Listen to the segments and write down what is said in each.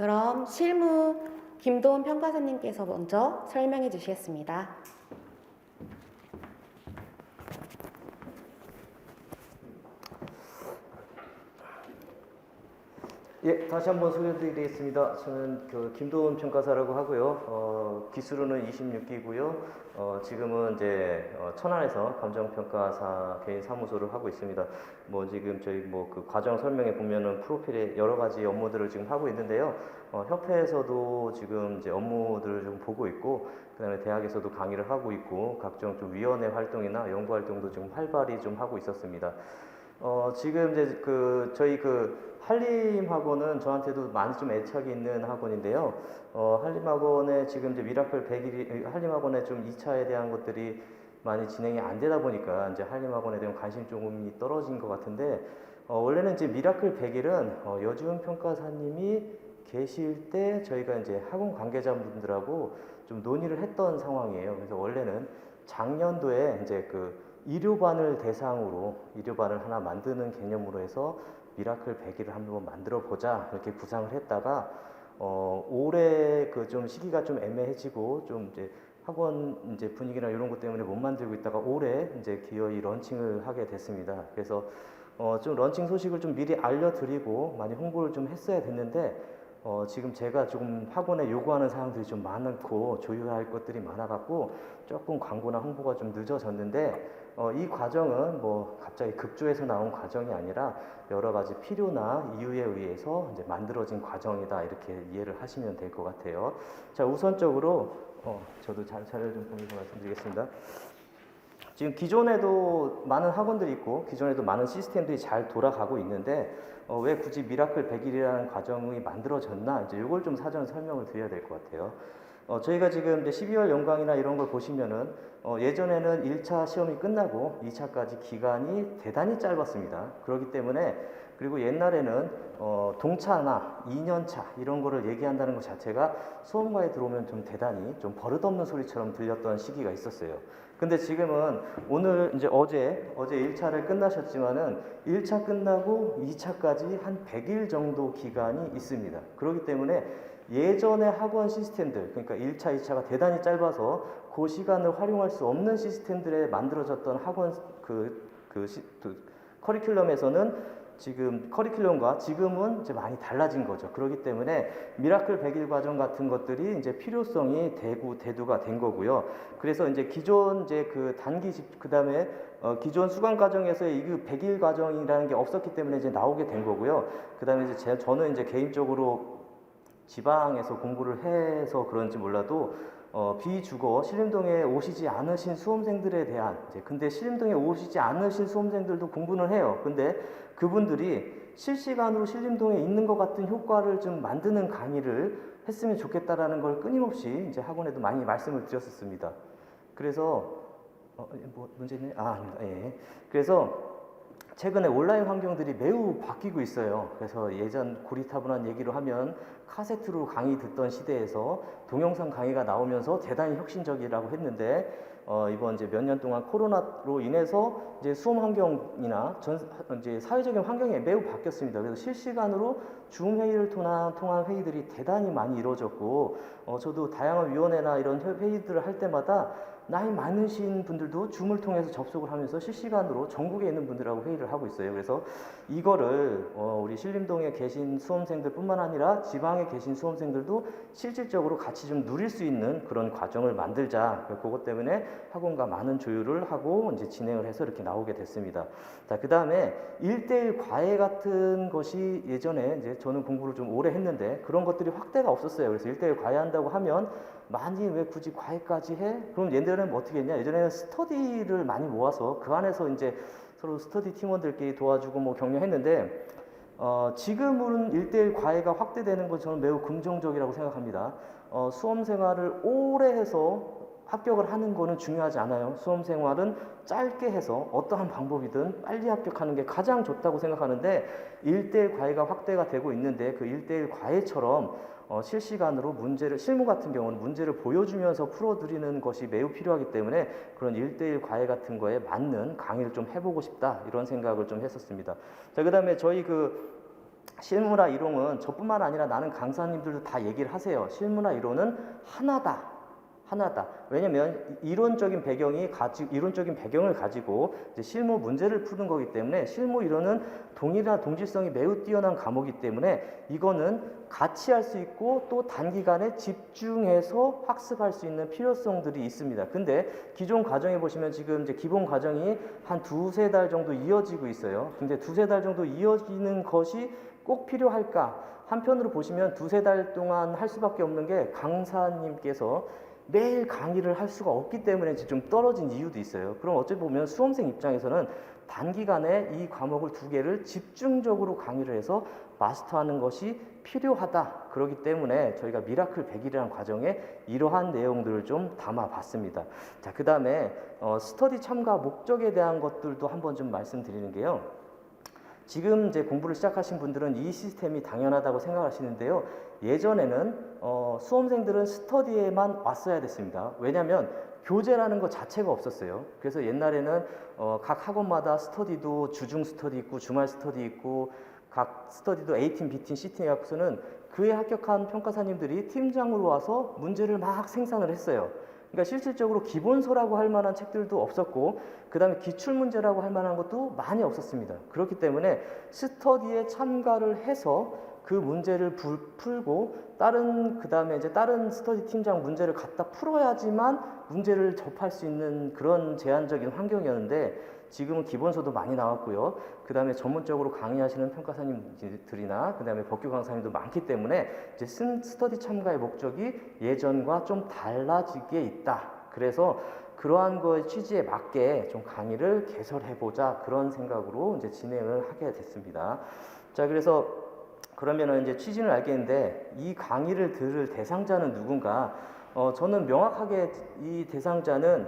그럼 실무 김도훈 평가사님께서 먼저 설명해 주시겠습니다. 예, 다시 한번 소개드리겠습니다. 저는 김도훈 평가사라고 하고요. 기수로는 26기고요. 지금은 이제 천안에서 감정평가사 개인 사무소를 하고 있습니다. 뭐 지금 저희 그 과정 설명에 보면은 프로필에 여러 가지 업무들을 지금 하고 있는데요. 협회에서도 지금 이제 업무들을 좀 보고 있고, 그다음에 대학에서도 강의를 하고 있고, 각종 좀 위원회 활동이나 연구 활동도 좀 활발히 좀 하고 있었습니다. 지금 이제 저희 한림학원은 저한테도 많이 좀 애착이 있는 학원인데요. 한림학원에 지금 이제 미라클 100일이, 한림학원에 좀 2차에 대한 것들이 많이 진행이 안 되다 보니까 이제 한림학원에 대한 관심이 조금 떨어진 것 같은데, 원래는 이제 미라클 100일은 여주은 평가사님이 계실 때 저희가 이제 학원 관계자분들하고 좀 논의를 했던 상황이에요. 그래서 원래는 작년도에 이제 의료반을 대상으로 의료반을 하나 만드는 개념으로 해서 미라클 100일을 한번 만들어 보자 이렇게 구상을 했다가 올해 좀 시기가 좀 애매해지고 좀 이제 학원 이제 분위기나 이런 것 때문에 못 만들고 있다가 올해 이제 기어이 런칭을 하게 됐습니다. 그래서 좀 런칭 소식을 좀 미리 알려드리고 많이 홍보를 좀 했어야 됐는데 지금 제가 조금 학원에 요구하는 사항들이 좀 많고 조율할 것들이 많아갖고 조금 광고나 홍보가 좀 늦어졌는데 이 과정은 뭐 갑자기 급조해서 나온 과정이 아니라 여러 가지 필요나 이유에 의해서 이제 만들어진 과정이다 이렇게 이해를 하시면 될 것 같아요. 자, 우선적으로 저도 자료를 좀 보면서 말씀드리겠습니다. 지금 기존에도 많은 학원들이 있고 기존에도 많은 시스템들이 잘 돌아가고 있는데 왜 굳이 미라클 100일이라는 과정이 만들어졌나 이제 이걸 좀 사전 설명을 드려야 될 것 같아요. 저희가 지금 이제 12월 연강이나 이런 걸 보시면은 예전에는 1차 시험이 끝나고 2차까지 기간이 대단히 짧았습니다. 그렇기 때문에 그리고 옛날에는 동차나 2년차 이런 거를 얘기한다는 것 자체가 수험가에 들어오면 좀 대단히 좀 버릇없는 소리처럼 들렸던 시기가 있었어요. 근데 지금은 오늘 이제 어제 1차를 끝나셨지만은 1차 끝나고 2차까지 한 100일 정도 기간이 있습니다. 그렇기 때문에 예전의 학원 시스템들, 그러니까 1차, 2차가 대단히 짧아서 그 시간을 활용할 수 없는 시스템들에 만들어졌던 학원 커리큘럼에서는 지금 커리큘럼과 지금은 이제 많이 달라진 거죠. 그렇기 때문에 미라클 100일 과정 같은 것들이 이제 필요성이 대두가 된 거고요. 그래서 이제 기존 이제 그다음에 기존 수강 과정에서의 이 100일 과정이라는 게 없었기 때문에 이제 나오게 된 거고요. 그다음에 이제 저는 이제 개인적으로 지방에서 공부를 해서 그런지 몰라도 비주거 신림동에 오시지 않으신 수험생들에 대한 근데 신림동에 오시지 않으신 수험생들도 공부는 해요. 근데 그분들이 실시간으로 신림동에 있는 것 같은 효과를 좀 만드는 강의를 했으면 좋겠다라는 걸 끊임없이 이제 학원에도 많이 말씀을 드렸었습니다. 그래서 뭐 문제 있나요? 아닙니다. 예. 그래서 최근에 온라인 환경들이 매우 바뀌고 있어요. 그래서 예전 고리타분한 얘기로 하면 카세트로 강의 듣던 시대에서 동영상 강의가 나오면서 대단히 혁신적이라고 했는데 이번 이제 몇 년 동안 코로나로 인해서 이제 수험 환경이나 이제 사회적인 환경이 매우 바뀌었습니다. 그래서 실시간으로 줌 회의를 통한 회의들이 대단히 많이 이루어졌고 저도 다양한 위원회나 이런 회의들을 할 때마다 나이 많으신 분들도 줌을 통해서 접속을 하면서 실시간으로 전국에 있는 분들하고 회의를 하고 있어요. 그래서 이거를 우리 신림동에 계신 수험생들 뿐만 아니라 지방에 계신 수험생들도 실질적으로 같이 좀 누릴 수 있는 그런 과정을 만들자. 그것 때문에 학원과 많은 조율을 하고 이제 진행을 해서 이렇게 나오게 됐습니다. 자, 그 다음에 1대1 과외 같은 것이 예전에 이제 저는 공부를 좀 오래 했는데 그런 것들이 확대가 없었어요. 그래서 1대1 과외한다고 하면 많이 왜 굳이 과외까지 해? 그럼 얘네들은 뭐 어떻게 했냐? 예전에는 스터디를 많이 모아서 그 안에서 이제 서로 스터디 팀원들끼리 도와주고 뭐 격려했는데 지금은 1대1 과외가 확대되는 건 저는 매우 긍정적이라고 생각합니다. 수험 생활을 오래 해서 합격을 하는 거는 중요하지 않아요. 수험 생활은 짧게 해서 어떠한 방법이든 빨리 합격하는 게 가장 좋다고 생각하는데 1대1 과외가 확대가 되고 있는데 그 1대1 과외처럼 실시간으로 실무 같은 경우는 문제를 보여주면서 풀어드리는 것이 매우 필요하기 때문에 그런 1대1 과외 같은 거에 맞는 강의를 좀 해보고 싶다 이런 생각을 좀 했었습니다. 자, 그 다음에 저희 실무나 이론은 저뿐만 아니라 나는 강사님들도 다 얘기를 하세요. 실무나 이론은 하나다. 하나다. 왜냐면 이론적인 배경을 가지고 이제 실무 문제를 푸는 거기 때문에 실무 이론은 동질성이 매우 뛰어난 과목이기 때문에 이거는 같이 할 수 있고 또 단기간에 집중해서 학습할 수 있는 필요성들이 있습니다. 근데 기존 과정에 보시면 지금 이제 기본 과정이 한 두세 달 정도 이어지고 있어요. 근데 두세 달 정도 이어지는 것이 꼭 필요할까? 한편으로 보시면 두세 달 동안 할 수밖에 없는 게 강사님께서 매일 강의를 할 수가 없기 때문에 좀 떨어진 이유도 있어요. 그럼 어찌 보면 수험생 입장에서는 단기간에 이 과목을 두 개를 집중적으로 강의를 해서 마스터하는 것이 필요하다. 그렇기 때문에 저희가 미라클 100일이라는 과정에 이러한 내용들을 좀 담아봤습니다. 자, 그 다음에 스터디 참가 목적에 대한 것들도 한번 좀 말씀드리는 게요. 지금 이제 공부를 시작하신 분들은 이 시스템이 당연하다고 생각하시는데요. 예전에는 수험생들은 스터디에만 왔어야 됐습니다. 왜냐하면 교재라는 것 자체가 없었어요. 그래서 옛날에는 각 학원마다 스터디도 주중 스터디 있고 주말 스터디 있고 각 스터디도 A팀, B팀, C팀 해갖고서는 그에 합격한 평가사님들이 팀장으로 와서 문제를 막 생산을 했어요. 그러니까 실질적으로 기본서라고 할 만한 책들도 없었고 그 다음에 기출문제라고 할 만한 것도 많이 없었습니다. 그렇기 때문에 스터디에 참가를 해서 그 문제를 풀고 그 다음에 이제 다른 스터디 팀장 문제를 갖다 풀어야지만 문제를 접할 수 있는 그런 제한적인 환경이었는데 지금은 기본서도 많이 나왔고요. 그 다음에 전문적으로 강의하시는 평가사님들이나 그 다음에 법규 강사님도 많기 때문에 이제 스터디 참가의 목적이 예전과 좀 달라지게 있다. 그래서 그러한 거의 취지에 맞게 좀 강의를 개설해보자 그런 생각으로 이제 진행을 하게 됐습니다. 자, 그래서 그러면은 이제 취지는 알겠는데 이 강의를 들을 대상자는 누군가? 저는 명확하게 이 대상자는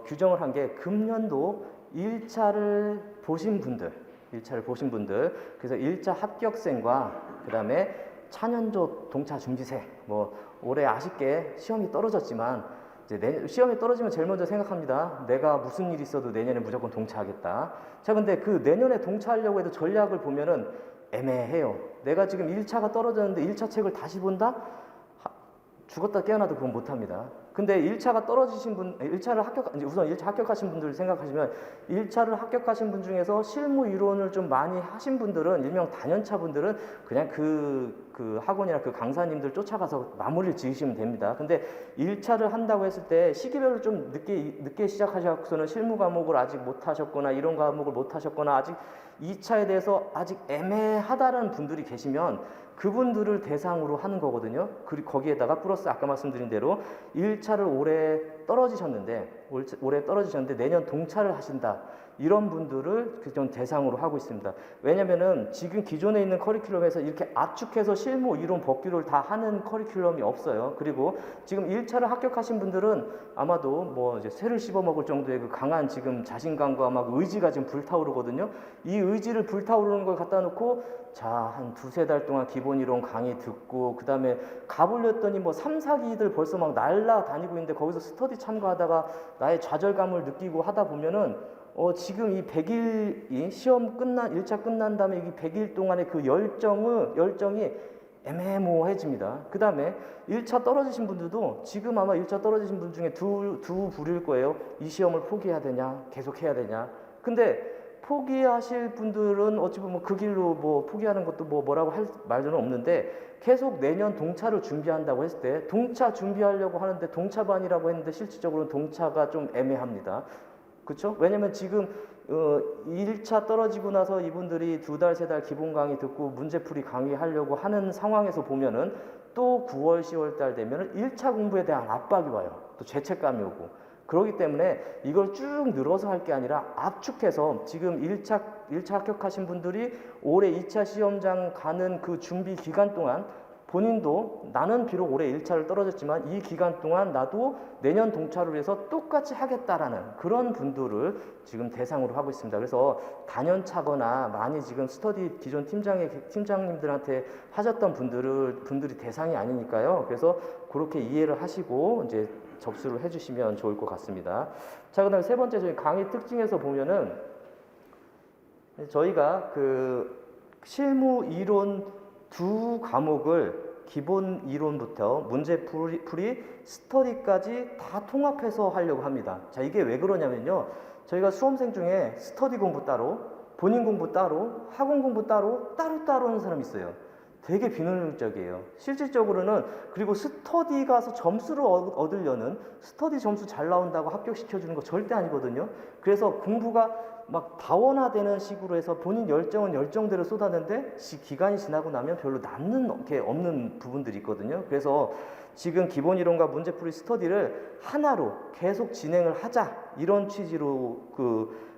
규정을 한 게 금년도 1차를 보신 분들, 그래서 1차 합격생과 그 다음에 차년도 동차 준비생, 뭐 올해 아쉽게 시험이 떨어졌지만 이제 시험이 떨어지면 제일 먼저 생각합니다. 내가 무슨 일 있어도 내년에 무조건 동차하겠다. 자, 근데 그 내년에 동차하려고 해도 전략을 보면은 애매해요. 내가 지금 1차가 떨어졌는데 1차 책을 다시 본다? 죽었다 깨어나도 그건 못합니다. 근데 1차가 떨어지신 분, 1차 합격하신 분들 생각하시면 1차를 합격하신 분 중에서 실무 이론을 좀 많이 하신 분들은 일명 단연차 분들은 그냥 그 학원이나 그 강사님들 쫓아가서 마무리를 지으시면 됩니다. 근데 1차를 한다고 했을 때 시기별로 좀 늦게 시작하셔서는 실무 과목을 아직 못 하셨거나 이런 과목을 못 하셨거나 아직 2차에 대해서 아직 애매하다는 분들이 계시면 그분들을 대상으로 하는 거거든요. 그리고 거기에다가 플러스 아까 말씀드린 대로 1차를 올해 떨어지셨는데 내년 동차를 하신다. 이런 분들을 좀 대상으로 하고 있습니다. 왜냐면은 지금 기존에 있는 커리큘럼에서 이렇게 압축해서 실무, 이론, 법규를 다 하는 커리큘럼이 없어요. 그리고 지금 1차를 합격하신 분들은 아마도 뭐 이제 쇠를 씹어먹을 정도의 그 강한 지금 자신감과 막 의지가 지금 불타오르거든요. 이 의지를 불타오르는 걸 갖다 놓고 자, 한 두세 달 동안 기본 이론 강의 듣고 그 다음에 가보렸더니 뭐 3, 4기들 벌써 막 날라다니고 있는데 거기서 스터디 참가하다가 나의 좌절감을 느끼고 하다 보면은 지금 이 100일 시험 1차 끝난 다음에 이 100일 동안의 그 열정이 애매모호해집니다. 그 다음에 1차 떨어지신 분들도 지금 아마 1차 떨어지신 분 중에 두 부류일 거예요. 이 시험을 포기해야 되냐, 계속 해야 되냐. 근데 포기하실 분들은 어찌 보면 그 길로 뭐 포기하는 것도 뭐라고 할 말은 없는데 계속 내년 동차를 준비한다고 했을 때 동차 준비하려고 하는데 동차반이라고 했는데 실질적으로는 동차가 좀 애매합니다. 그렇죠? 왜냐면 지금 1차 떨어지고 나서 이분들이 2달, 3달 기본 강의 듣고 문제풀이 강의하려고 하는 상황에서 보면은 또 9월, 10월 달 되면은 1차 공부에 대한 압박이 와요. 또 죄책감이 오고. 그렇기 때문에 이걸 쭉 늘어서 할 게 아니라 압축해서 지금 1차 합격하신 분들이 올해 2차 시험장 가는 그 준비 기간 동안 본인도 나는 비록 올해 1차를 떨어졌지만 이 기간 동안 나도 내년 동차를 위해서 똑같이 하겠다라는 그런 분들을 지금 대상으로 하고 있습니다. 그래서 단연차거나 많이 지금 스터디 기존 팀장님들한테 하셨던 분들이 대상이 아니니까요. 그래서 그렇게 이해를 하시고 이제 접수를 해주시면 좋을 것 같습니다. 자, 그다음에 세 번째 저희 강의 특징에서 보면은 저희가 실무 이론 두 과목을 기본 이론부터 문제 풀이, 스터디까지 다 통합해서 하려고 합니다. 자, 이게 왜 그러냐면요. 저희가 수험생 중에 스터디 공부 따로, 본인 공부 따로, 학원 공부 따로 하는 사람이 있어요. 되게 비효율적이에요. 실질적으로는 그리고 스터디 가서 점수를 얻으려는 스터디 점수 잘 나온다고 합격시켜주는 거 절대 아니거든요. 그래서 공부가 막 다원화되는 식으로 해서 본인 열정은 열정대로 쏟아내는데 기간이 지나고 나면 별로 남는 게 없는 부분들이 있거든요. 그래서 지금 기본 이론과 문제풀이 스터디를 하나로 계속 진행을 하자 이런 취지로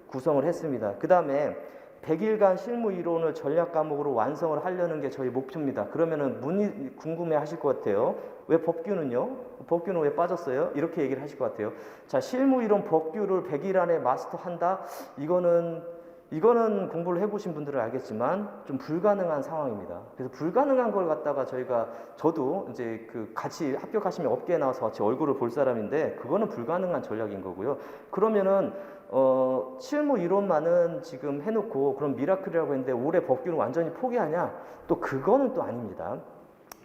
구성을 했습니다. 그 다음에 100일간 실무 이론을 전략 과목으로 완성을 하려는 게 저희 목표입니다. 그러면은 궁금해 하실 것 같아요. 왜 법규는요? 법규는 왜 빠졌어요? 이렇게 얘기를 하실 것 같아요. 자, 실무 이론 법규를 100일 안에 마스터한다? 이거는 공부를 해보신 분들은 알겠지만 좀 불가능한 상황입니다. 그래서 불가능한 걸 갖다가 저도 이제 같이 합격하시면 업계에 나와서 같이 얼굴을 볼 사람인데 그거는 불가능한 전략인 거고요. 그러면은 실무 이론만은 지금 해놓고 그럼 미라클이라고 했는데 올해 법규는 완전히 포기하냐? 또 그거는 또 아닙니다.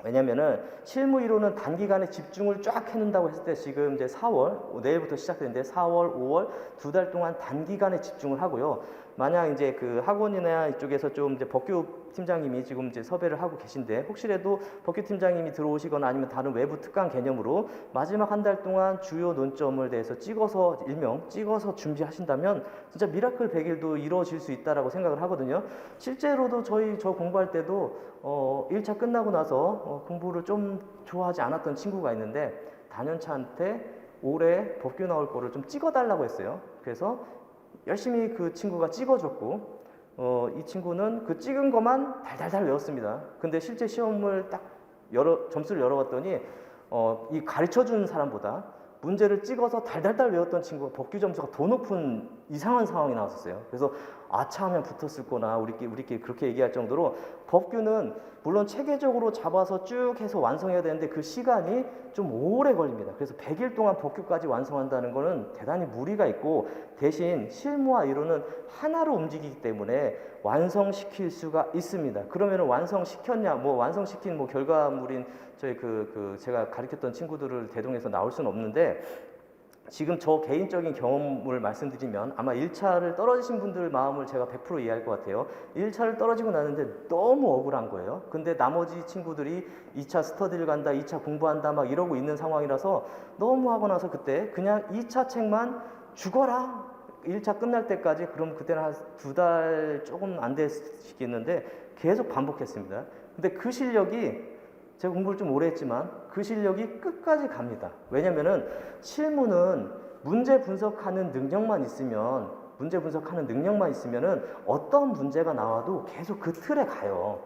왜냐면은 실무 이론은 단기간에 집중을 쫙 해놓는다고 했을 때 지금 이제 4월, 내일부터 시작되는데 4월, 5월 두 달 동안 단기간에 집중을 하고요. 만약 이제 학원이나 이쪽에서 좀 이제 법규 팀장님이 지금 이제 섭외를 하고 계신데 혹시라도 법규 팀장님이 들어오시거나 아니면 다른 외부 특강 개념으로 마지막 한 달 동안 주요 논점을 대해서 찍어서 준비하신다면 진짜 미라클 100일도 이루어질 수 있다라고 생각을 하거든요. 실제로도 저 공부할 때도 1차 끝나고 나서 공부를 좀 좋아하지 않았던 친구가 있는데 단연차한테 올해 법규 나올 거를 좀 찍어달라고 했어요. 그래서 열심히 그 친구가 찍어줬고 이 친구는 그 찍은 것만 달달달 외웠습니다. 근데 실제 시험을 딱 점수를 열어봤더니 이 가르쳐준 사람보다 문제를 찍어서 달달달 외웠던 친구가 법규 점수가 더 높은 이상한 상황이 나왔었어요. 그래서 아차하면 붙었을 거나 우리끼리 그렇게 얘기할 정도로 법규는 물론 체계적으로 잡아서 쭉 해서 완성해야 되는데 그 시간이 좀 오래 걸립니다. 그래서 100일 동안 법규까지 완성한다는 거는 대단히 무리가 있고 대신 실무와 이론은 하나로 움직이기 때문에 완성시킬 수가 있습니다. 그러면 완성시켰냐? 완성시킨 결과물인 저희 제가 가르쳤던 친구들을 대동해서 나올 수는 없는데 지금 저 개인적인 경험을 말씀드리면 아마 1차를 떨어지신 분들 마음을 제가 100% 이해할 것 같아요. 1차를 떨어지고 나는데 너무 억울한 거예요. 근데 나머지 친구들이 2차 스터디를 간다, 2차 공부한다 막 이러고 있는 상황이라서 너무 하고 나서 그때 그냥 2차 책만 죽어라. 1차 끝날 때까지 그럼 그때는 한 2달 조금 안 되시겠는데 계속 반복했습니다. 근데 그 실력이 제가 공부를 좀 오래 했지만 그 실력이 끝까지 갑니다. 왜냐면은 실무는 문제 분석하는 능력만 있으면은 어떤 문제가 나와도 계속 그 틀에 가요.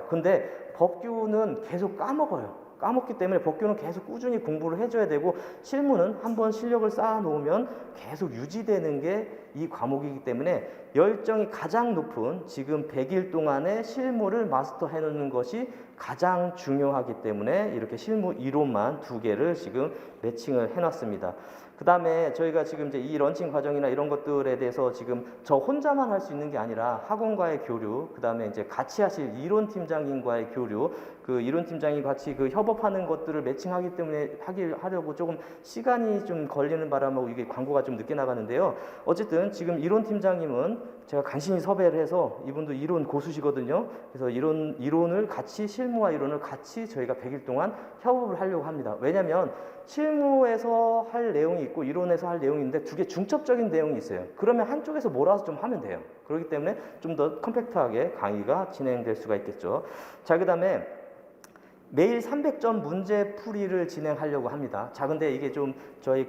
근데 법규는 계속 까먹기 때문에 법규는 계속 꾸준히 공부를 해줘야 되고 실무는 한번 실력을 쌓아놓으면 계속 유지되는 게 이 과목이기 때문에 열정이 가장 높은 지금 100일 동안의 실무를 마스터해 놓는 것이 가장 중요하기 때문에 이렇게 실무 이론만 2개를 지금 매칭을 해놨습니다. 그 다음에 저희가 지금 이제 이 런칭 과정이나 이런 것들에 대해서 지금 저 혼자만 할 수 있는 게 아니라 학원과의 교류, 그 다음에 이제 같이 하실 이론 팀장님과의 교류, 그 이론 팀장이 같이 협업하는 것들을 매칭하기 때문에 하려고 조금 시간이 좀 걸리는 바람으로 이게 광고가 좀 늦게 나가는데요. 어쨌든 지금 이론 팀장님은 제가 간신히 섭외를 해서 이분도 이론 고수시거든요. 그래서 이론을 같이 실무와 이론을 같이 저희가 100일 동안 협업을 하려고 합니다. 왜냐하면 실무에서 할 내용이 있고 이론에서 할 내용이 있는데 2개 중첩적인 내용이 있어요. 그러면 한쪽에서 몰아서 좀 하면 돼요. 그렇기 때문에 좀 더 컴팩트하게 강의가 진행될 수가 있겠죠. 자, 그 다음에 매일 300점 문제 풀이를 진행하려고 합니다. 자, 근데 이게 좀 저희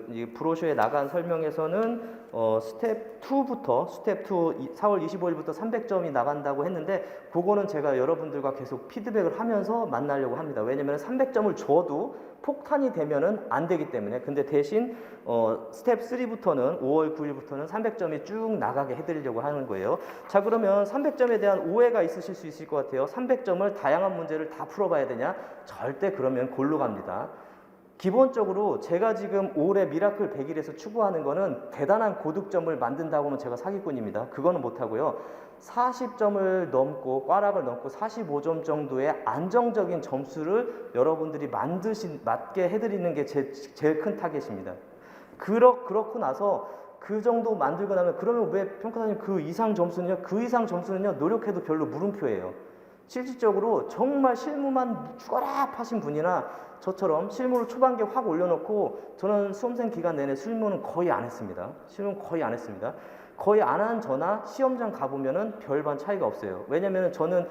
이 브로셔에 나간 설명에서는 스텝 2 4월 25일부터 300점이 나간다고 했는데 그거는 제가 여러분들과 계속 피드백을 하면서 만나려고 합니다. 왜냐면 300점을 줘도 폭탄이 되면은 안 되기 때문에. 근데 대신 스텝 3부터는 5월 9일부터는 300점이 쭉 나가게 해드리려고 하는 거예요. 자, 그러면 300점에 대한 오해가 있으실 수 있을 것 같아요. 300점을 다양한 문제를 다 풀어봐야 되냐? 절대 그러면 골로 갑니다. 기본적으로 제가 지금 올해 미라클 100일에서 추구하는 거는 대단한 고득점을 만든다고 하면 제가 사기꾼입니다. 그거는 못하고요. 40점을 넘고 꽈락을 넘고 45점 정도의 안정적인 점수를 여러분들이 맞게 해드리는 게 제일 큰 타겟입니다. 그렇고 나서 그 정도 만들고 나면 그러면 왜 평가사님 그 이상 점수는요 노력해도 별로 물음표예요. 실질적으로 정말 실무만 죽어라 하신 분이나 저처럼 실무를 초반기에 확 올려놓고 저는 수험생 기간 내내 실무는 거의 안 했습니다. 거의 안 한 저나 시험장 가보면은 별반 차이가 없어요. 왜냐면은 저는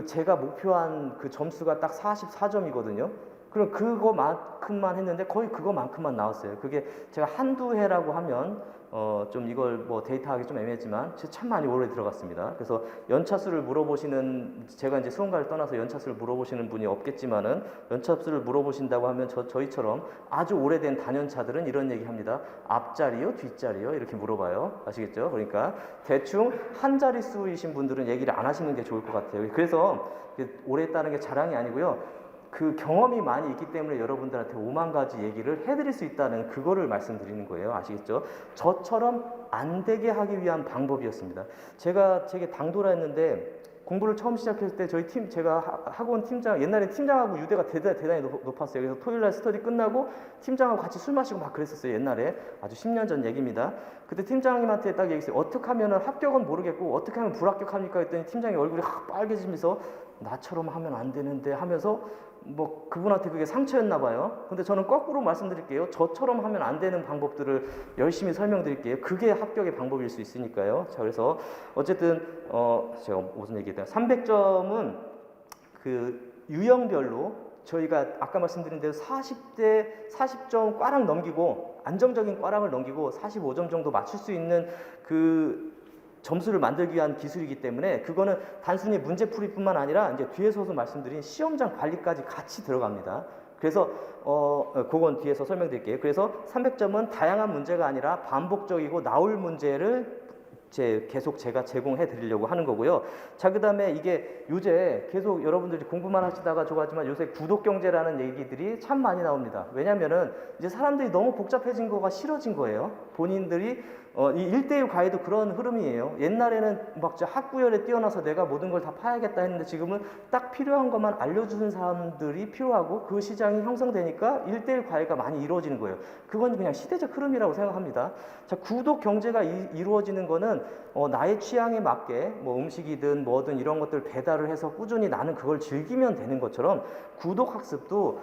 제가 목표한 그 점수가 딱 44점이거든요. 그럼 그거만큼만 했는데 거의 그거만큼만 나왔어요. 그게 제가 한두 해라고 하면 좀 이걸 뭐 데이터하기 좀 애매했지만 참 많이 오래 들어갔습니다. 그래서 연차수를 물어보시는, 제가 이제 수험가를 떠나서 연차수를 물어보시는 분이 없겠지만은 연차수를 물어보신다고 하면 저희처럼 아주 오래된 단연차들은 이런 얘기 합니다. 앞자리요? 뒷자리요? 이렇게 물어봐요. 아시겠죠? 그러니까 대충 한 자릿수이신 분들은 얘기를 안 하시는 게 좋을 것 같아요. 그래서 오래 했다는 게 자랑이 아니고요. 그 경험이 많이 있기 때문에 여러분들한테 5만 가지 얘기를 해드릴 수 있다는 그거를 말씀드리는 거예요. 아시겠죠? 저처럼 안 되게 하기 위한 방법이었습니다. 제가 당도라 했는데 공부를 처음 시작했을 때 저희 팀, 제가 학원 팀장, 옛날에 팀장하고 유대가 대단히 높았어요. 그래서 토요일날 스터디 끝나고 팀장하고 같이 술 마시고 막 그랬었어요. 옛날에. 아주 10년 전 얘기입니다. 그때 팀장님한테 딱 얘기했어요. 어떻게 하면 합격은 모르겠고 어떻게 하면 불합격합니까? 했더니 팀장이 얼굴이 확 빨개지면서 나처럼 하면 안 되는데 하면서 뭐 그분한테 그게 상처였나 봐요. 근데 저는 거꾸로 말씀드릴게요. 저처럼 하면 안 되는 방법들을 열심히 설명드릴게요. 그게 합격의 방법일 수 있으니까요. 자, 그래서 어쨌든 제가 무슨 얘기했다. 300점은 그 유형별로 저희가 아까 말씀드린 대로 40점 꽈락 넘기고 안정적인 꽈락을 넘기고 45점 정도 맞출 수 있는 그 점수를 만들기 위한 기술이기 때문에 그거는 단순히 문제풀이뿐만 아니라 이제 뒤에서도 말씀드린 시험장 관리까지 같이 들어갑니다. 그래서 그건 뒤에서 설명드릴게요. 그래서 300점은 다양한 문제가 아니라 반복적이고 나올 문제를 계속 제가 제공해 드리려고 하는 거고요. 자, 그 다음에 이게 요새 계속 여러분들이 공부만 하시다가 좋아하지만 요새 구독경제라는 얘기들이 참 많이 나옵니다. 왜냐면은 이제 사람들이 너무 복잡해진 거가 싫어진 거예요. 본인들이 이 1대1 과외도 그런 흐름이에요. 옛날에는 막 학구열에 뛰어나서 내가 모든 걸 다 파야겠다 했는데 지금은 딱 필요한 것만 알려주는 사람들이 필요하고 그 시장이 형성되니까 1대1 과외가 많이 이루어지는 거예요. 그건 그냥 시대적 흐름이라고 생각합니다. 자, 구독 경제가 이루어지는 거는 나의 취향에 맞게 뭐 음식이든 뭐든 이런 것들 배달을 해서 꾸준히 나는 그걸 즐기면 되는 것처럼 구독 학습도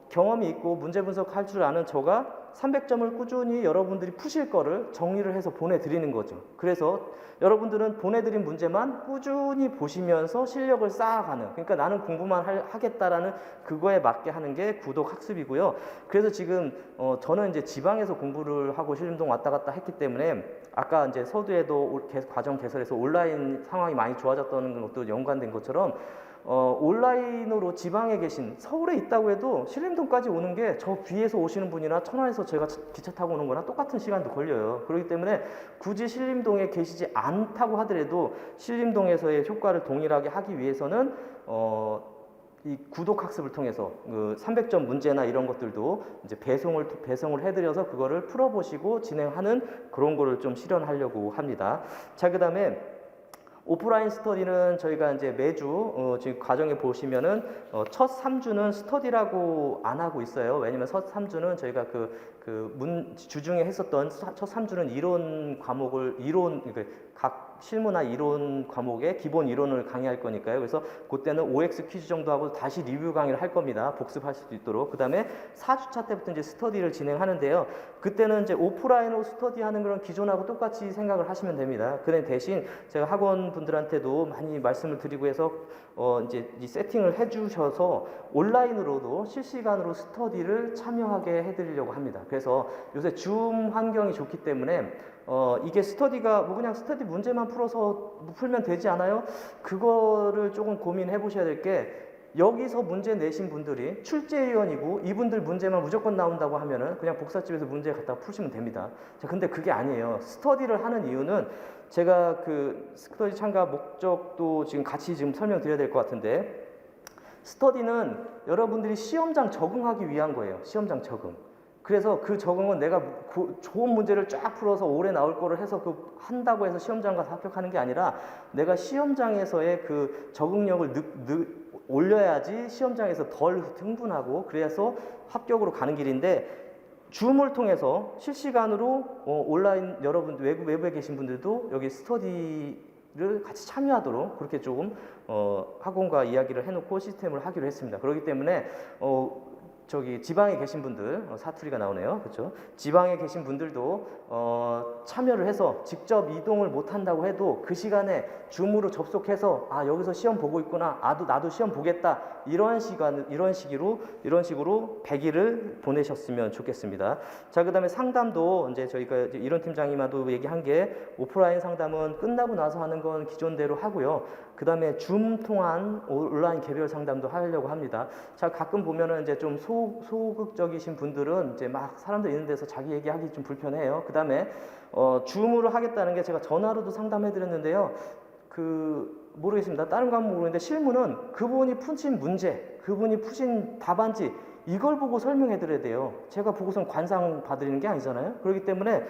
경험이 있고 문제 분석할 줄 아는 저가 300점을 꾸준히 여러분들이 푸실 거를 정리를 해서 보내드리는 거죠. 그래서 여러분들은 보내드린 문제만 꾸준히 보시면서 실력을 쌓아가는, 그러니까 나는 공부만 하겠다라는 그거에 맞게 하는 게 구독 학습이고요. 그래서 지금 저는 이제 지방에서 공부를 하고 신림동 왔다 갔다 했기 때문에 아까 이제 서두에도 과정 개설에서 온라인 상황이 많이 좋아졌다는 것도 연관된 것처럼 온라인으로 지방에 계신, 서울에 있다고 해도 신림동까지 오는 게 저 뒤에서 오시는 분이나 천안에서 제가 기차 타고 오는 거나 똑같은 시간도 걸려요. 그렇기 때문에 굳이 신림동에 계시지 않다고 하더라도 신림동에서의 효과를 동일하게 하기 위해서는 이 구독 학습을 통해서 그 300점 문제나 이런 것들도 이제 배송을 해드려서 그거를 풀어보시고 진행하는 그런 거를 좀 실현하려고 합니다. 자, 그다음에 오프라인 스터디는 저희가 이제 매주 지금 과정에 보시면은 첫 3주는 스터디라고 안 하고 있어요. 왜냐면 첫 3주는 저희가 주중에 했었던 첫 3주는 이론 과목을 각 실무나 이론 과목의 기본 이론을 강의할 거니까요. 그래서 그때는 OX 퀴즈 정도 하고 다시 리뷰 강의를 할 겁니다. 복습하실 수 있도록. 그 다음에 4주차 때부터 이제 스터디를 진행하는데요. 그때는 이제 오프라인으로 스터디하는 그런 기존하고 똑같이 생각을 하시면 됩니다. 근데 대신 제가 학원 분들한테도 많이 말씀을 드리고 해서 이제 이 세팅을 해주셔서 온라인으로도 실시간으로 스터디를 참여하게 해드리려고 합니다. 그래서 요새 줌 환경이 좋기 때문에 이게 스터디가 뭐 그냥 스터디 문제만 풀면 되지 않아요? 그거를 조금 고민해 보셔야 될 게, 여기서 문제 내신 분들이 출제위원이고 이분들 문제만 무조건 나온다고 하면은 그냥 복사집에서 문제 갖다가 푸시면 됩니다. 자, 근데 그게 아니에요. 스터디를 하는 이유는 제가 그 스터디 참가 목적도 지금 같이 설명드려야 될 것 같은데, 스터디는 여러분들이 시험장 적응하기 위한 거예요. 시험장 적응. 그래서 그 적응은 내가 좋은 문제를 쫙 풀어서 오래 나올 거를 해서 한다고 해서 시험장 가서 합격하는 게 아니라 내가 시험장에서의 그 적응력을 올려야지 시험장에서 덜 흥분하고 그래서 합격으로 가는 길인데 줌을 통해서 실시간으로 온라인 여러분 외부에 계신 분들도 여기 스터디를 같이 참여하도록 그렇게 조금 학원과 이야기를 해놓고 시스템을 하기로 했습니다. 그렇기 때문에 저기 지방에 계신 분들 사투리가 나오네요. 그렇죠? 지방에 계신 분들도 참여를 해서 직접 이동을 못 한다고 해도 그 시간에 줌으로 접속해서 아 여기서 시험 보고 있구나. 나도 시험 보겠다. 이런 식으로 100일을 보내셨으면 좋겠습니다. 자, 그다음에 상담도 이제 저희가 이제 이런 팀장님하고 얘기한 게 오프라인 상담은 끝나고 나서 하는 건 기존대로 하고요. 그다음에 줌 통한 온라인 개별 상담도 하려고 합니다. 자, 가끔 보면은 이제 좀 소극적이신 분들은 이제 막 사람들 있는 데서 자기 얘기하기 좀 불편해요. 그다음에 줌으로 하겠다는 게 제가 전화로도 상담해 드렸는데요. 모르겠습니다. 다른 과목 모르겠는데 실무는 그분이 푸신 문제, 그분이 푸신 답안지 이걸 보고 설명해 드려야 돼요. 제가 보고선 관상 봐드리는 게 아니잖아요. 그렇기 때문에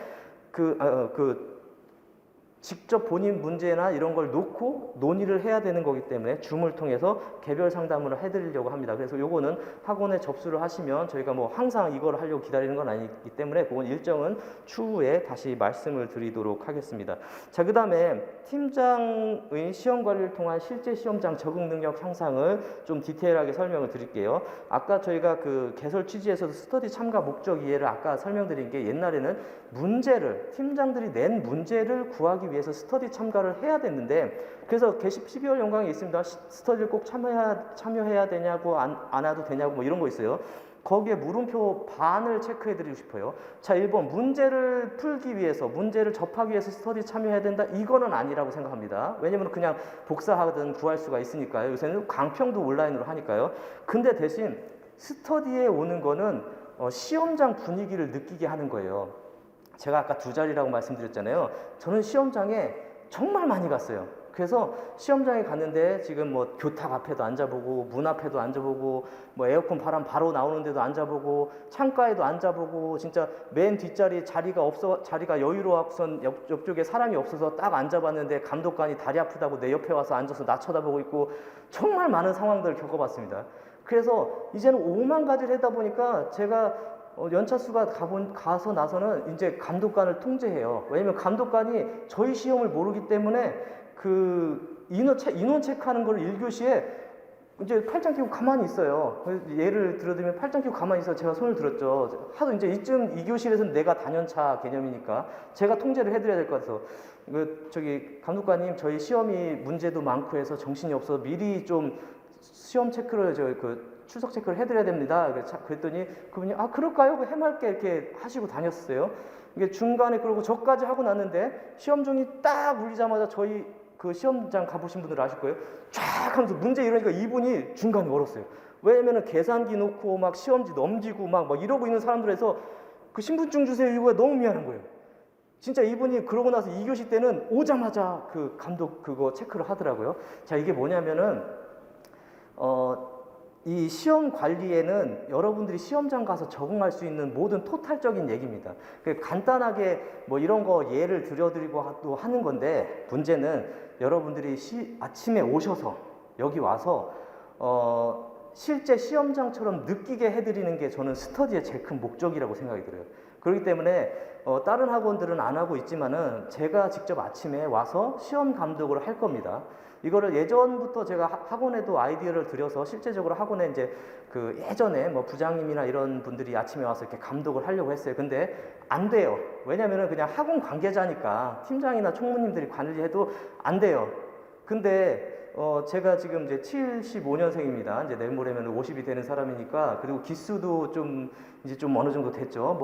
직접 본인 문제나 이런 걸 놓고 논의를 해야 되는 거기 때문에 줌을 통해서 개별 상담을 해드리려고 합니다. 그래서 요거는 학원에 접수를 하시면 저희가 뭐 항상 이걸 하려고 기다리는 건 아니기 때문에 그건 일정은 추후에 다시 말씀을 드리도록 하겠습니다. 자, 그 다음에 팀장의 시험 관리를 통한 실제 시험장 적응 능력 향상을 좀 디테일하게 설명을 드릴게요. 아까 저희가 그 개설 취지에서도 스터디 참가 목적 이해를 아까 설명드린 게 옛날에는 팀장들이 낸 문제를 구하기 위해서 스터디 참가를 해야 됐는데 그래서 게시 12월 연강에 있습니다. 스터디를 꼭 참여해야 되냐고 안 해도 되냐고 뭐 이런 거 있어요. 거기에 물음표 반을 체크해 드리고 싶어요. 자, 1번 문제를 풀기 위해서 문제를 접하기 위해서 스터디 참여해야 된다. 이거는 아니라고 생각합니다. 왜냐면 그냥 복사하든 구할 수가 있으니까요. 요새는 강평도 온라인으로 하니까요. 근데 대신 스터디에 오는 거는 시험장 분위기를 느끼게 하는 거예요. 제가 아까 2자리라고 말씀드렸잖아요. 저는 시험장에 정말 많이 갔어요. 그래서 시험장에 갔는데 지금 뭐 교탁 앞에도 앉아보고 문 앞에도 앉아보고 뭐 에어컨 바람 바로 나오는 데도 앉아보고 창가에도 앉아보고 진짜 맨 뒷자리 자리가 여유로워선 옆쪽에 사람이 없어서 딱 앉아봤는데 감독관이 다리 아프다고 내 옆에 와서 앉아서 나 쳐다보고 있고 정말 많은 상황들을 겪어봤습니다. 그래서 이제는 5만 가지를 하다 보니까 제가 연차수가 가서 나서는 이제 감독관을 통제해요. 왜냐면 감독관이 저희 시험을 모르기 때문에 그 인원 체크하는 걸 1교시에 이제 팔짱 끼고 가만히 있어요. 예를 들어드리면 팔짱 끼고 가만히 있어서 제가 손을 들었죠. 하도 이제 이쯤 2교실에서는 내가 단연차 개념이니까 제가 통제를 해드려야 될 것 같아서 감독관님 저희 시험이 문제도 많고 해서 정신이 없어서 미리 좀 시험 체크를 출석 체크를 해드려야 됩니다. 그랬더니 그분이 그럴까요? 해맑게 이렇게 하시고 다녔어요. 이게 중간에 그러고 저까지 하고 났는데 시험종이 딱 울리자마자 저희 그 시험장 가보신 분들 아실 거예요. 쫙 하면서 문제 이러니까 이분이 중간에 얼었어요. 왜냐면은 계산기 놓고 막 시험지 넘기고 막 이러고 있는 사람들에서 그 신분증 주세요 이거가 너무 미안한 거예요. 진짜 이분이 그러고 나서 2교시 때는 오자마자 그 감독 그거 체크를 하더라고요. 자, 이게 뭐냐면은 이 시험 관리에는 여러분들이 시험장 가서 적응할 수 있는 모든 토탈적인 얘기입니다. 간단하게 뭐 이런 거 예를 들여드리고 또 하는 건데 문제는 여러분들이 아침에 오셔서 여기 와서 실제 시험장처럼 느끼게 해드리는 게 저는 스터디의 제일 큰 목적이라고 생각이 들어요. 그렇기 때문에 다른 학원들은 안 하고 있지만은 제가 직접 아침에 와서 시험 감독을 할 겁니다. 이거를 예전부터 제가 학원에도 아이디어를 드려서 실제적으로 학원에 이제 그 예전에 뭐 부장님이나 이런 분들이 아침에 와서 이렇게 감독을 하려고 했어요. 근데 안 돼요. 왜냐면은 그냥 학원 관계자니까 팀장이나 총무님들이 관리해도 안 돼요. 근데 제가 지금 이제 75년생입니다. 이제 내일 모레면 50이 되는 사람이니까 그리고 기수도 이제 좀 어느 정도 됐죠.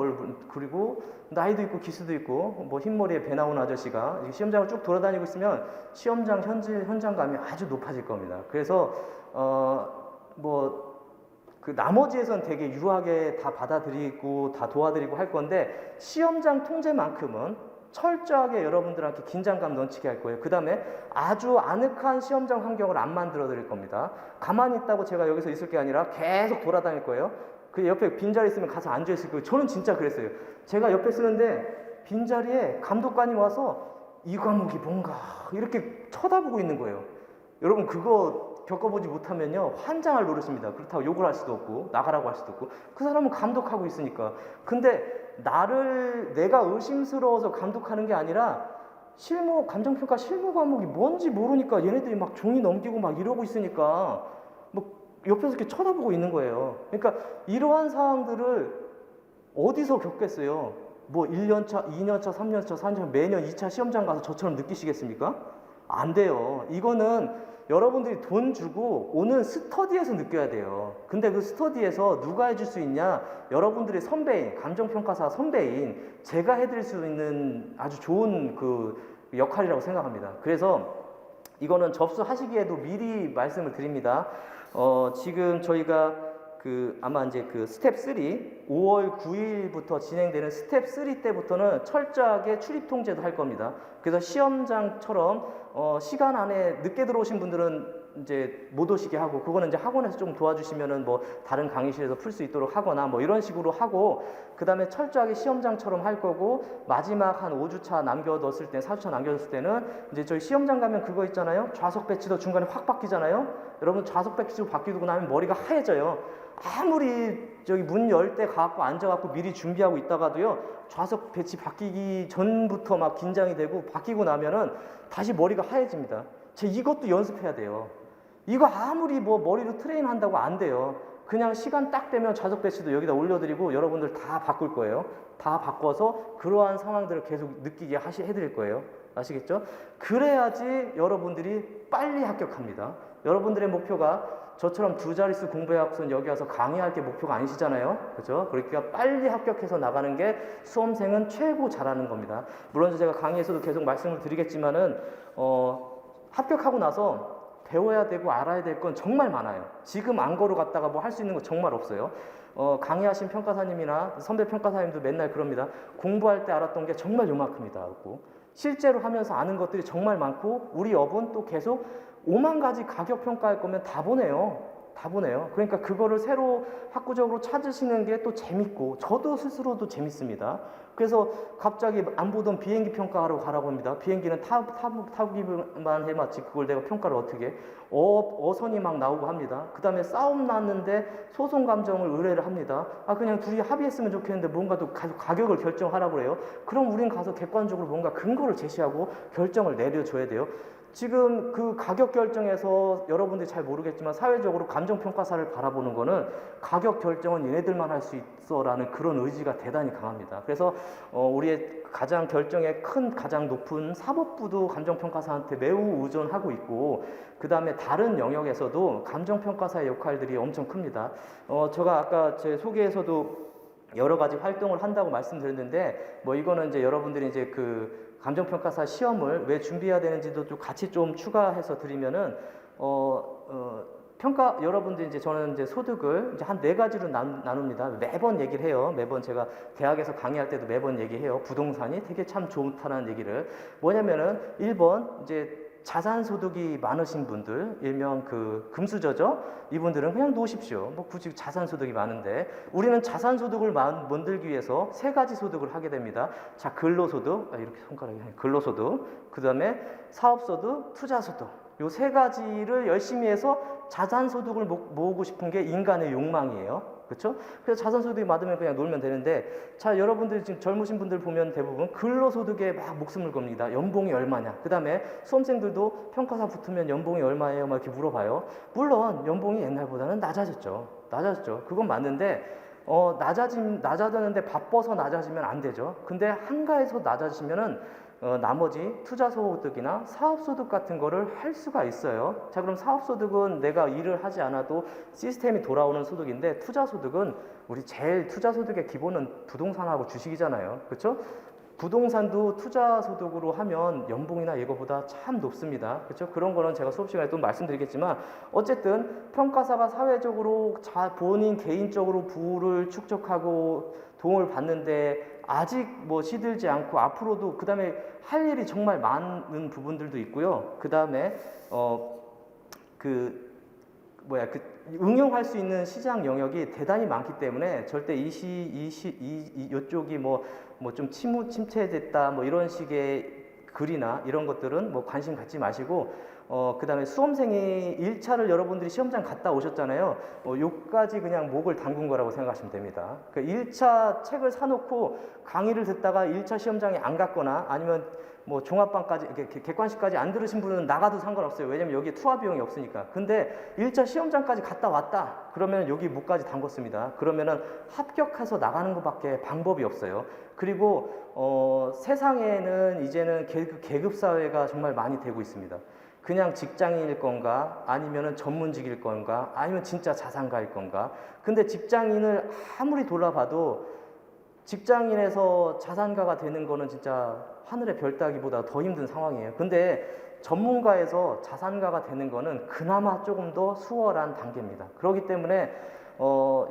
그리고 나이도 있고 기수도 있고 뭐 흰머리에 배 나온 아저씨가 시험장을 쭉 돌아다니고 있으면 시험장 현장감이 아주 높아질 겁니다. 그래서 그 나머지에선 되게 유하게 다 받아들이고 다 도와드리고 할 건데 시험장 통제만큼은 철저하게 여러분들한테 긴장감 넘치게 할 거예요. 그 다음에 아주 아늑한 시험장 환경을 안 만들어 드릴 겁니다. 가만히 있다고 제가 여기서 있을 게 아니라 계속 돌아다닐 거예요. 그 옆에 빈자리 있으면 가서 앉아 있을 거예요. 저는 진짜 그랬어요. 제가 옆에 쓰는데 빈자리에 감독관이 와서 이 과목이 뭔가 이렇게 쳐다보고 있는 거예요. 여러분 그거 겪어보지 못하면요 환장할 노릇입니다. 그렇다고 욕을 할 수도 없고 나가라고 할 수도 없고 그 사람은 감독하고 있으니까. 근데 내가 의심스러워서 감독하는 게 아니라 감정평가 실무 과목이 뭔지 모르니까 얘네들이 막 종이 넘기고 막 이러고 있으니까 뭐 옆에서 이렇게 쳐다보고 있는 거예요. 그러니까 이러한 상황들을 어디서 겪겠어요? 뭐 1년차, 2년차, 3년차, 4년차 매년 2차 시험장 가서 저처럼 느끼시겠습니까? 안 돼요. 이거는 여러분들이 돈 주고 오는 스터디에서 느껴야 돼요. 근데 그 스터디에서 누가 해줄 수 있냐? 여러분들의 선배인, 감정평가사 선배인 제가 해드릴 수 있는 아주 좋은 그 역할이라고 생각합니다. 그래서 이거는 접수하시기에도 미리 말씀을 드립니다. 지금 저희가 아마 이제 스텝 3, 5월 9일부터 진행되는 스텝 3 때부터는 철저하게 출입 통제도 할 겁니다. 그래서 시험장처럼 시간 안에 늦게 들어오신 분들은 이제 못 오시게 하고, 그거는 이제 학원에서 좀 도와주시면은 뭐 다른 강의실에서 풀 수 있도록 하거나 뭐 이런 식으로 하고, 그 다음에 철저하게 시험장처럼 할 거고, 마지막 한 5주차 남겨뒀을 때, 4주차 남겨뒀을 때는 이제 저희 시험장 가면 그거 있잖아요. 좌석 배치도 중간에 확 바뀌잖아요. 여러분 좌석 배치로 바뀌고 나면 머리가 하얘져요. 아무리 저기 문 열 때 가갖고 앉아갖고 미리 준비하고 있다가도요, 좌석 배치 바뀌기 전부터 막 긴장이 되고 바뀌고 나면은 다시 머리가 하얘집니다. 이것도 연습해야 돼요. 이거 아무리 뭐 머리로 트레인 한다고 안 돼요. 그냥 시간 딱 되면 좌석 배치도 여기다 올려드리고 여러분들 다 바꿀 거예요. 다 바꿔서 그러한 상황들을 계속 느끼게 해드릴 거예요. 아시겠죠? 그래야지 여러분들이 빨리 합격합니다. 여러분들의 목표가 저처럼 2자릿수 공부해갖고선 여기 와서 강의할 게 목표가 아니시잖아요. 그죠? 그러니까 빨리 합격해서 나가는 게 수험생은 최고 잘하는 겁니다. 물론 제가 강의에서도 계속 말씀을 드리겠지만은, 합격하고 나서 배워야 되고 알아야 될 건 정말 많아요. 지금 안 걸어갔다가 뭐 할 수 있는 거 정말 없어요. 강의하신 평가사님이나 선배 평가사님도 맨날 그럽니다. 공부할 때 알았던 게 정말 요만큼이다 하고, 실제로 하면서 아는 것들이 정말 많고, 우리 업은 또 계속 5만 가지 가격 평가할 거면 다 보내요. 다 보내요. 그러니까 그거를 새로 학구적으로 찾으시는 게 또 재밌고, 저도 스스로도 재밌습니다. 그래서 갑자기 안 보던 비행기 평가하러 가라고 합니다. 비행기는 타기만 해봤지 그걸 내가 평가를 어떻게 해? 어선이 막 나오고 합니다. 그 다음에 싸움 났는데 소송 감정을 의뢰를 합니다. 그냥 둘이 합의했으면 좋겠는데 뭔가 또 가격을 결정하라고 그래요. 그럼 우린 가서 객관적으로 뭔가 근거를 제시하고 결정을 내려줘야 돼요. 지금 그 가격 결정에서 여러분들이 잘 모르겠지만 사회적으로 감정평가사를 바라보는 거는 가격 결정은 얘네들만 할 수 있어 라는 그런 의지가 대단히 강합니다. 그래서 우리의 가장 결정에 가장 높은 사법부도 감정평가사한테 매우 의존하고 있고, 그 다음에 다른 영역에서도 감정평가사의 역할들이 엄청 큽니다. 제가 아까 제 소개에서도 여러 가지 활동을 한다고 말씀드렸는데, 뭐 이거는 이제 여러분들이 이제 감정평가사 시험을 왜 준비해야 되는지도 좀 같이 좀 추가해서 드리면은, 여러분들이 이제 저는 이제 소득을 이제 한 4가지로 나눕니다. 매번 얘기를 해요. 매번 제가 대학에서 강의할 때도 매번 얘기해요. 부동산이 되게 참 좋다는 얘기를. 뭐냐면은 1번 이제 자산소득이 많으신 분들, 일명 금수저죠? 이분들은 그냥 놓으십시오. 뭐 굳이 자산소득이 많은데, 우리는 자산소득을 만들기 위해서 3가지 소득을 하게 됩니다. 자, 근로소득, 이렇게 손가락이 근로소득, 그 다음에 사업소득, 투자소득. 요 3가지를 열심히 해서 자산소득을 모으고 싶은 게 인간의 욕망이에요. 그렇죠? 그래서 자산소득이 많으면 그냥 놀면 되는데, 자, 여러분들 지금 젊으신 분들 보면 대부분 근로소득에 막 목숨을 겁니다. 연봉이 얼마냐? 그 다음에 수험생들도 평가사 붙으면 연봉이 얼마예요? 막 이렇게 물어봐요. 물론 연봉이 옛날보다는 낮아졌죠. 그건 맞는데, 낮아졌는데 바빠서 낮아지면 안 되죠. 근데 한가해서 낮아지면은 나머지 투자소득이나 사업소득 같은 거를 할 수가 있어요. 자, 그럼 사업소득은 내가 일을 하지 않아도 시스템이 돌아오는 소득인데, 투자소득은, 투자소득의 기본은 부동산하고 주식이잖아요. 그렇죠? 부동산도 투자 소득으로 하면 연봉이나 이거보다 참 높습니다. 그렇죠? 그런 거는 제가 수업 시간에 또 말씀드리겠지만 어쨌든 평가사가 사회적으로 본인 개인적으로 부를 축적하고 도움을 받는데 아직 뭐 시들지 않고 앞으로도 그 다음에 할 일이 정말 많은 부분들도 있고요. 그 다음에 응용할 수 있는 시장 영역이 대단히 많기 때문에 절대 이쪽이 뭐 좀 침체됐다 뭐 이런 식의 글이나 이런 것들은 뭐 관심 갖지 마시고 그 다음에 수험생이 1차를 여러분들이 시험장 갔다 오셨잖아요. 요까지 그냥 목을 담근 거라고 생각하시면 됩니다. 그 1차 책을 사놓고 강의를 듣다가 1차 시험장에 안 갔거나 아니면 뭐 종합반까지 객관식까지 안 들으신 분은 나가도 상관없어요. 왜냐면 여기에 투하 비용이 없으니까. 근데 1차 시험장까지 갔다 왔다 그러면 여기 목까지 담궜습니다. 그러면은 합격해서 나가는 것밖에 방법이 없어요. 그리고 세상에는 이제는 계급 사회가 정말 많이 되고 있습니다. 그냥 직장인일 건가 아니면은 전문직일 건가 아니면 진짜 자산가일 건가. 근데 직장인을 아무리 돌아봐도 직장인에서 자산가가 되는 거는 진짜 하늘의 별 따기보다 더 힘든 상황이에요. 근데 전문가에서 자산가가 되는 거는 그나마 조금 더 수월한 단계입니다. 그렇기 때문에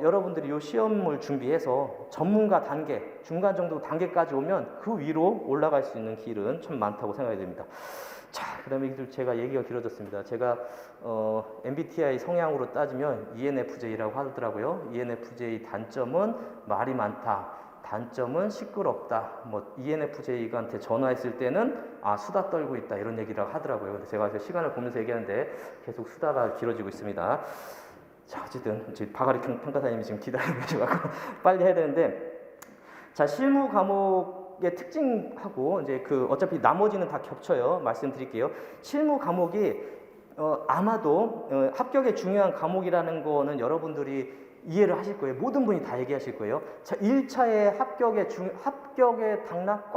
여러분들이 이 시험을 준비해서 전문가 단계, 중간 정도 단계까지 오면 그 위로 올라갈 수 있는 길은 참 많다고 생각이 됩니다. 자, 그 다음에 제가 얘기가 길어졌습니다. 제가 MBTI 성향으로 따지면 ENFJ라고 하더라고요. ENFJ 단점은 말이 많다. 단점은 시끄럽다. 뭐 ENFJ한테 전화했을 때는 수다 떨고 있다 이런 얘기를 하더라고요. 근데 제가 시간을 보면서 얘기하는데 계속 수다가 길어지고 있습니다. 자, 어쨌든 바가리 평가사님이 지금 기다리고 계셔가지고 빨리 해야 되는데, 자, 실무 과목의 특징하고 이제 어차피 나머지는 다 겹쳐요. 말씀드릴게요. 실무 과목이 아마도 합격의 중요한 과목이라는 거는 여러분들이 이해를 하실 거예요. 모든 분이 다 얘기하실 거예요. 자, 1차에 합격의 당락,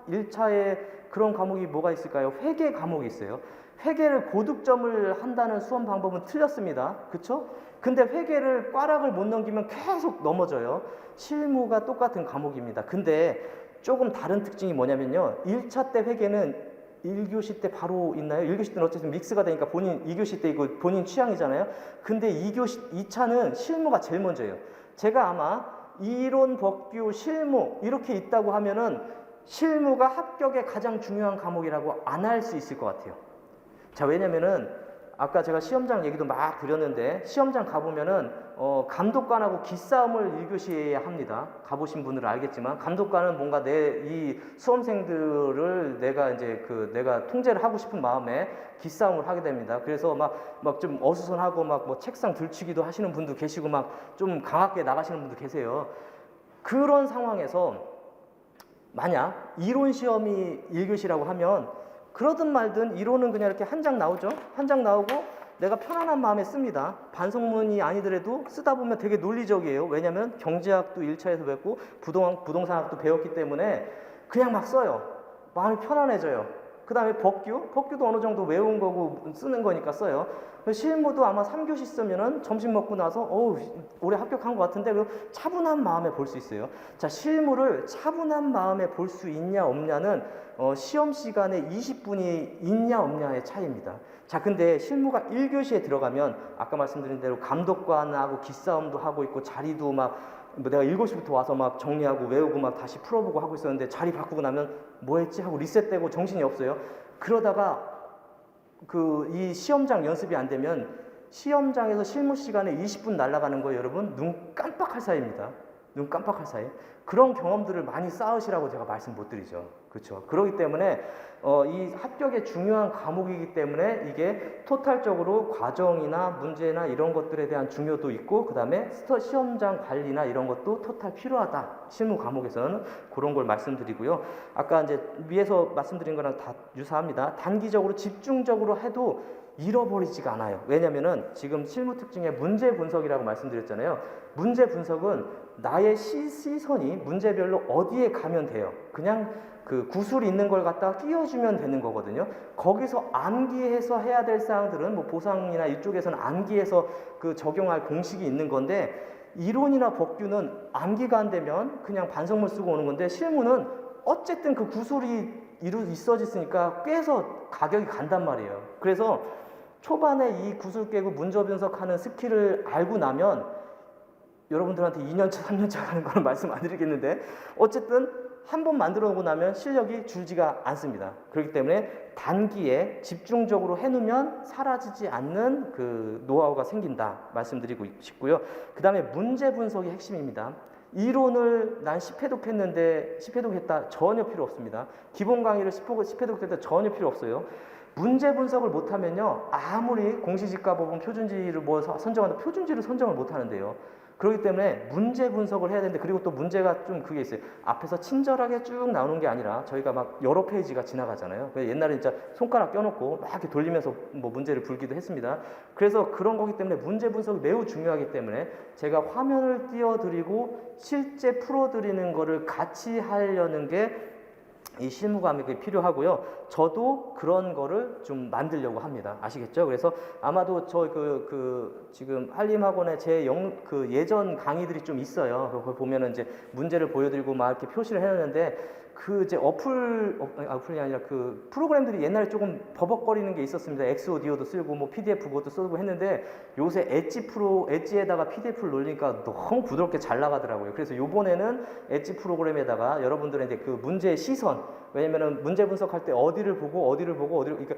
1차에 그런 과목이 뭐가 있을까요? 회계 과목이 있어요. 회계를 고득점을 한다는 수험 방법은 틀렸습니다. 그쵸? 근데 회계를 꽈락을 못 넘기면 계속 넘어져요. 실무가 똑같은 과목입니다. 근데 조금 다른 특징이 뭐냐면요. 1차 때 회계는 1교시 때 바로 있나요? 1교시 때는 어쨌든 믹스가 되니까 2교시 때 이거 본인 취향이잖아요. 근데 2차는 실무가 제일 먼저예요. 제가 아마 이론, 법규, 실무 이렇게 있다고 하면은 실무가 합격의 가장 중요한 과목이라고 안 할 수 있을 것 같아요. 자, 왜냐면은 아까 제가 시험장 얘기도 막 드렸는데 시험장 가보면은 감독관하고 기싸움을 1교시에 합니다. 가보신 분들은 알겠지만 감독관은 뭔가 이 수험생들을 내가 통제를 하고 싶은 마음에 기싸움을 하게 됩니다. 그래서 막 좀 어수선하고 뭐 책상 들치기도 하시는 분도 계시고 막 좀 강하게 나가시는 분도 계세요. 그런 상황에서 만약 이론 시험이 1교시라고 하면 그러든 말든 이론은 그냥 이렇게 한 장 나오죠. 한 장 나오고 내가 편안한 마음에 씁니다. 반성문이 아니더라도 쓰다 보면 되게 논리적이에요. 왜냐하면 경제학도 1차에서 배웠고 부동산학도 배웠기 때문에 그냥 막 써요. 마음이 편안해져요. 그 다음에 법규도 어느 정도 외운 거고 쓰는 거니까 써요. 실무도 아마 3교시 쓰면은 점심 먹고 나서 올해 합격한 것 같은데 그리고 차분한 마음에 볼 수 있어요. 자, 실무를 차분한 마음에 볼 수 있냐 없냐는 시험 시간에 20분이 있냐 없냐의 차이입니다. 자, 근데 실무가 1교시에 들어가면 아까 말씀드린 대로 감독관하고 기싸움도 하고 있고 자리도 내가 7시부터 와서 막 정리하고 외우고 막 다시 풀어보고 하고 있었는데 자리 바꾸고 나면 뭐 했지 하고 리셋되고 정신이 없어요. 그러다가 이 시험장 연습이 안 되면 시험장에서 실무 시간에 20분 날아가는 거예요, 여러분. 눈 깜빡할 사이입니다. 눈 깜빡할 사이. 그런 경험들을 많이 쌓으시라고 제가 말씀 못 드리죠. 그렇죠. 그렇기 때문에 이 합격의 중요한 과목이기 때문에 이게 토탈적으로 과정이나 문제나 이런 것들에 대한 중요도 있고 그 다음에 시험장 관리나 이런 것도 토탈 필요하다. 실무 과목에서는 그런 걸 말씀드리고요. 아까 이제 위에서 말씀드린 거랑 다 유사합니다. 단기적으로 집중적으로 해도 잃어버리지가 않아요. 왜냐면은 지금 실무 특징의 문제 분석이라고 말씀드렸잖아요. 문제 분석은 나의 시선이 문제별로 어디에 가면 돼요. 그냥 구슬이 있는 걸 갖다가 끼워주면 되는 거거든요. 거기서 암기해서 해야 될 사항들은 뭐 보상이나 이쪽에서는 암기해서 적용할 공식이 있는 건데 이론이나 법규는 암기가 안 되면 그냥 반성문 쓰고 오는 건데 실무는 어쨌든 그 구술이 있어졌으니까 꿰서 가격이 간단 말이에요. 그래서 초반에 이 구술 깨고 문서 분석하는 스킬을 알고 나면 여러분들한테 2년차, 3년차 가는 거는 말씀 안 드리겠는데 어쨌든 한 번 만들어 놓고 나면 실력이 줄지가 않습니다. 그렇기 때문에 단기에 집중적으로 해놓으면 사라지지 않는 그 노하우가 생긴다 말씀드리고 싶고요. 그 다음에 문제 분석이 핵심입니다. 이론을 난 10회독 했는데 10회독 했다 전혀 필요 없습니다. 기본 강의를 10회독 했다 전혀 필요 없어요. 문제 분석을 못하면요 아무리 공시지가법은 표준지를 뭐 선정한다 표준지를 선정을 못하는데요. 그렇기 때문에 문제 분석을 해야 되는데 그리고 또 문제가 좀 그게 있어요. 앞에서 친절하게 쭉 나오는 게 아니라 저희가 막 여러 페이지가 지나가잖아요. 옛날에 진짜 손가락 껴놓고 막 이렇게 돌리면서 뭐 문제를 풀기도 했습니다. 그래서 그런 거기 때문에 문제 분석이 매우 중요하기 때문에 제가 화면을 띄워드리고 실제 풀어드리는 거를 같이 하려는 게 이 실무감이 필요하고요. 저도 그런 거를 좀 만들려고 합니다. 아시겠죠? 그래서 아마도 저 지금 한림학원에 제 예전 강의들이 좀 있어요. 그걸 보면은 이제 문제를 보여드리고 막 이렇게 표시를 해놨는데 그 이제 어플이 아니라 그 프로그램들이 옛날에 조금 버벅거리는 게 있었습니다. 엑스오디오도 쓰고 뭐 PDF 그것도 쓰고 했는데 요새 엣지에다가 PDF를 올리니까 너무 부드럽게 잘 나가더라고요. 그래서 요번에는 엣지 프로그램에다가 여러분들의 이제 그 문제의 시선, 왜냐면은 문제 분석할 때 어디를 보고 그러니까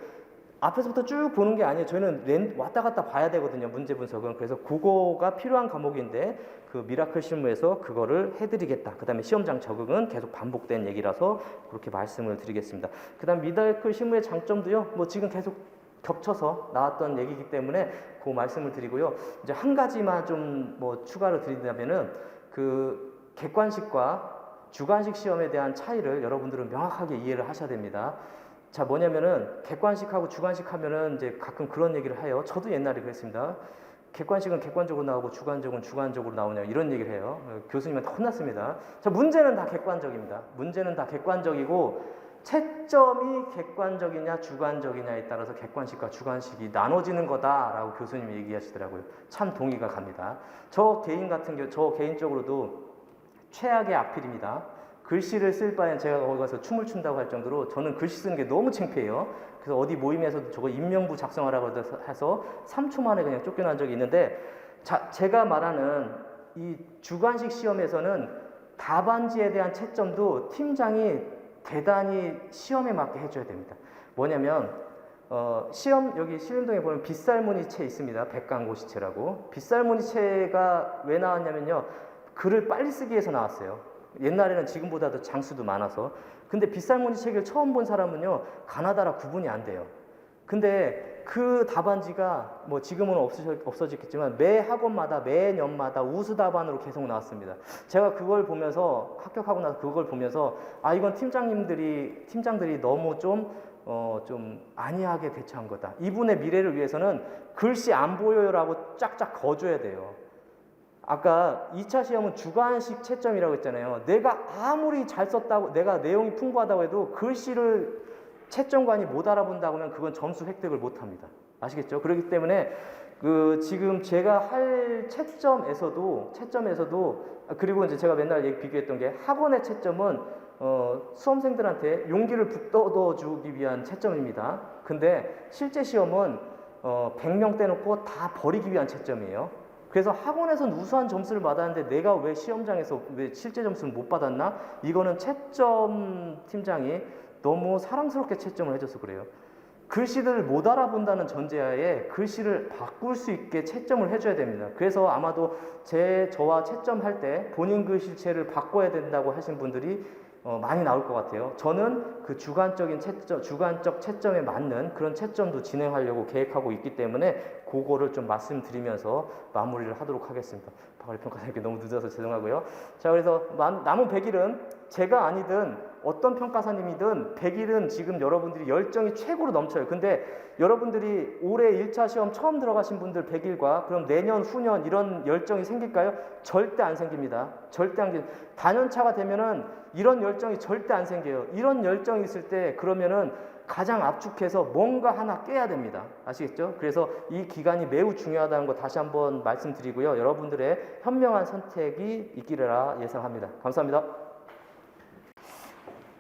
앞에서부터 쭉 보는 게 아니에요. 저희는 왔다 갔다 봐야 되거든요. 문제 분석은. 그래서 그거가 필요한 과목인데 그 미라클 실무에서 그거를 해드리겠다. 그 다음에 시험장 적응은 계속 반복된 얘기라서 그렇게 말씀을 드리겠습니다. 그 다음 미라클 실무의 장점도요. 뭐 지금 계속 겹쳐서 나왔던 얘기이기 때문에 그 말씀을 드리고요. 이제 한 가지만 좀 뭐 추가로 드린다면은 그 객관식과 주관식 시험에 대한 차이를 여러분들은 명확하게 이해를 하셔야 됩니다. 자, 뭐냐면은 객관식하고 주관식 하면은 이제 가끔 그런 얘기를 해요. 저도 옛날에 그랬습니다. 객관식은 객관적으로 나오고 주관적은 주관적으로 나오냐 이런 얘기를 해요. 교수님한테 혼났습니다. 자, 문제는 다 객관적입니다. 문제는 다 객관적이고 채점이 객관적이냐 주관적이냐에 따라서 객관식과 주관식이 나눠지는 거다라고 교수님이 얘기하시더라고요. 참 동의가 갑니다. 저 개인적으로도 최악의 악필입니다. 글씨를 쓸 바엔 제가 거기 가서 춤을 춘다고 할 정도로 저는 글씨 쓰는 게 너무 창피해요. 그래서 어디 모임에서도 저거 임명부 작성하라고 해서 3초 만에 그냥 쫓겨난 적이 있는데 제가 말하는 이 주관식 시험에서는 답안지에 대한 채점도 팀장이 대단히 시험에 맞게 해줘야 됩니다. 뭐냐면 여기 신림동에 보면 빗살무늬체 있습니다. 백강고시체라고. 빗살무늬체가 왜 나왔냐면요. 글을 빨리 쓰기 위해서 나왔어요. 옛날에는 지금보다도 장수도 많아서. 근데 빗살무늬 책을 처음 본 사람은요 가나다라 구분이 안 돼요. 근데 그 답안지가 뭐 지금은 없어졌겠지만 매 학원마다 매년마다 우수 답안으로 계속 나왔습니다. 제가 그걸 보면서 합격하고 나서 그걸 보면서 이건 팀장들이 너무 좀 안이하게 대처한 거다. 이분의 미래를 위해서는 글씨 안 보여요라고 쫙쫙 거줘야 돼요. 아까 2차 시험은 주관식 채점이라고 했잖아요. 내가 아무리 잘 썼다고, 내가 내용이 풍부하다고 해도 글씨를 채점관이 못 알아본다고 하면 그건 점수 획득을 못 합니다. 아시겠죠? 그렇기 때문에 지금 제가 할 채점에서도 그리고 이제 제가 맨날 비교했던 게 학원의 채점은 수험생들한테 용기를 북돋워주기 위한 채점입니다. 근데 실제 시험은 100명 떼놓고 다 버리기 위한 채점이에요. 그래서 학원에서는 우수한 점수를 받았는데 내가 왜 시험장에서 왜 실제 점수를 못 받았나? 이거는 채점 팀장이 너무 사랑스럽게 채점을 해줘서 그래요. 글씨를 못 알아본다는 전제하에 글씨를 바꿀 수 있게 채점을 해줘야 됩니다. 그래서 아마도 저와 채점할 때 본인 글씨체를 바꿔야 된다고 하신 분들이 많이 나올 것 같아요. 저는 그 주관적 채점에 맞는 그런 채점도 진행하려고 계획하고 있기 때문에 그거를 좀 말씀드리면서 마무리를 하도록 하겠습니다. 박아리 평가사님께 너무 늦어서 죄송하고요. 자, 그래서 남은 100일은 제가 아니든 어떤 평가사님이든 100일은 지금 여러분들이 열정이 최고로 넘쳐요. 근데 여러분들이 올해 1차 시험 처음 들어가신 분들 100일과 그럼 내년, 후년 이런 열정이 생길까요? 절대 안 생깁니다. 절대 안 생깁니다. 단연차가 되면은 이런 열정이 절대 안 생겨요. 이런 열정이 있을 때 그러면은 가장 압축해서 뭔가 하나 깨야 됩니다. 아시겠죠? 그래서 이 기간이 매우 중요하다는 거 다시 한번 말씀드리고요. 여러분들의 현명한 선택이 있기를 예상합니다. 감사합니다.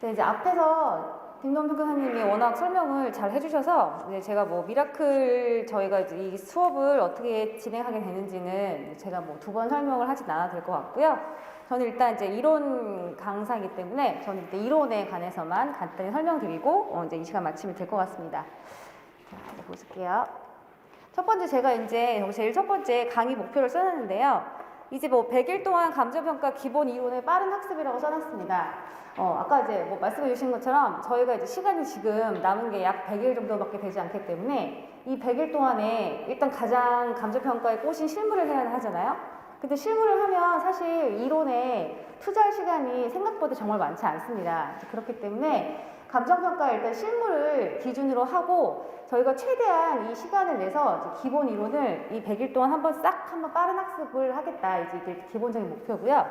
이제 앞에서 김도훈 평가사님이 워낙 설명을 잘 해주셔서 이제 제가 뭐 미라클 저희가 이제 이 수업을 어떻게 진행하게 되는지는 제가 뭐 2번 설명을 하진 않아도 될 것 같고요. 저는 일단 이제 이론 강사이기 때문에 저는 이제 이론에 관해서만 간단히 설명드리고 이제 이 시간 마치면 될 것 같습니다. 자, 이제 보실게요. 첫 번째 제가 이제 여기 제일 첫 번째 강의 목표를 써놨는데요. 이제 뭐 100일 동안 감정평가 기본 이론의 빠른 학습이라고 써놨습니다. 아까 이제 뭐 말씀해 주신 것처럼 저희가 이제 시간이 지금 남은 게 약 100일 정도밖에 되지 않기 때문에 이 100일 동안에 일단 가장 감정평가에 꽂힌 실무를 해야 하잖아요. 근데 실무를 하면 사실 이론에 투자할 시간이 생각보다 정말 많지 않습니다. 그렇기 때문에 감정평가 일단 실무를 기준으로 하고 저희가 최대한 이 시간을 내서 이제 기본 이론을 이 100일 동안 한번 빠른 학습을 하겠다. 이게 기본적인 목표고요.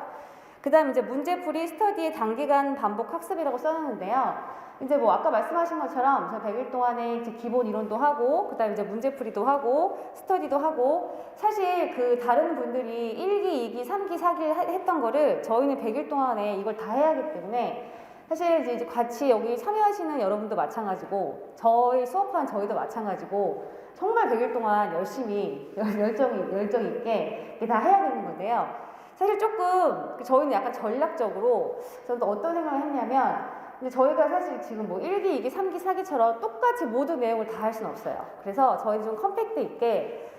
그 다음 이제 문제풀이 스터디의 단기간 반복 학습이라고 써놨는데요. 이제 뭐 아까 말씀하신 것처럼 저 100일 동안에 이제 기본 이론도 하고 그 다음에 이제 문제풀이도 하고 스터디도 하고 사실 그 다른 분들이 1기, 2기, 3기, 4기 했던 거를 저희는 100일 동안에 이걸 다 해야 하기 때문에 사실 이제 같이 여기 참여하시는 여러분도 마찬가지고 저희 수업하는 저희도 마찬가지고 정말 100일 동안 열심히 열정 있게 다 해야 되는 건데요. 사실 조금 저희는 약간 전략적으로 저도 어떤 생각을 했냐면 근데 저희가 사실 지금 뭐 1기, 2기, 3기, 4기처럼 똑같이 모든 내용을 다 할 수는 없어요. 그래서 저희는 좀 컴팩트 있게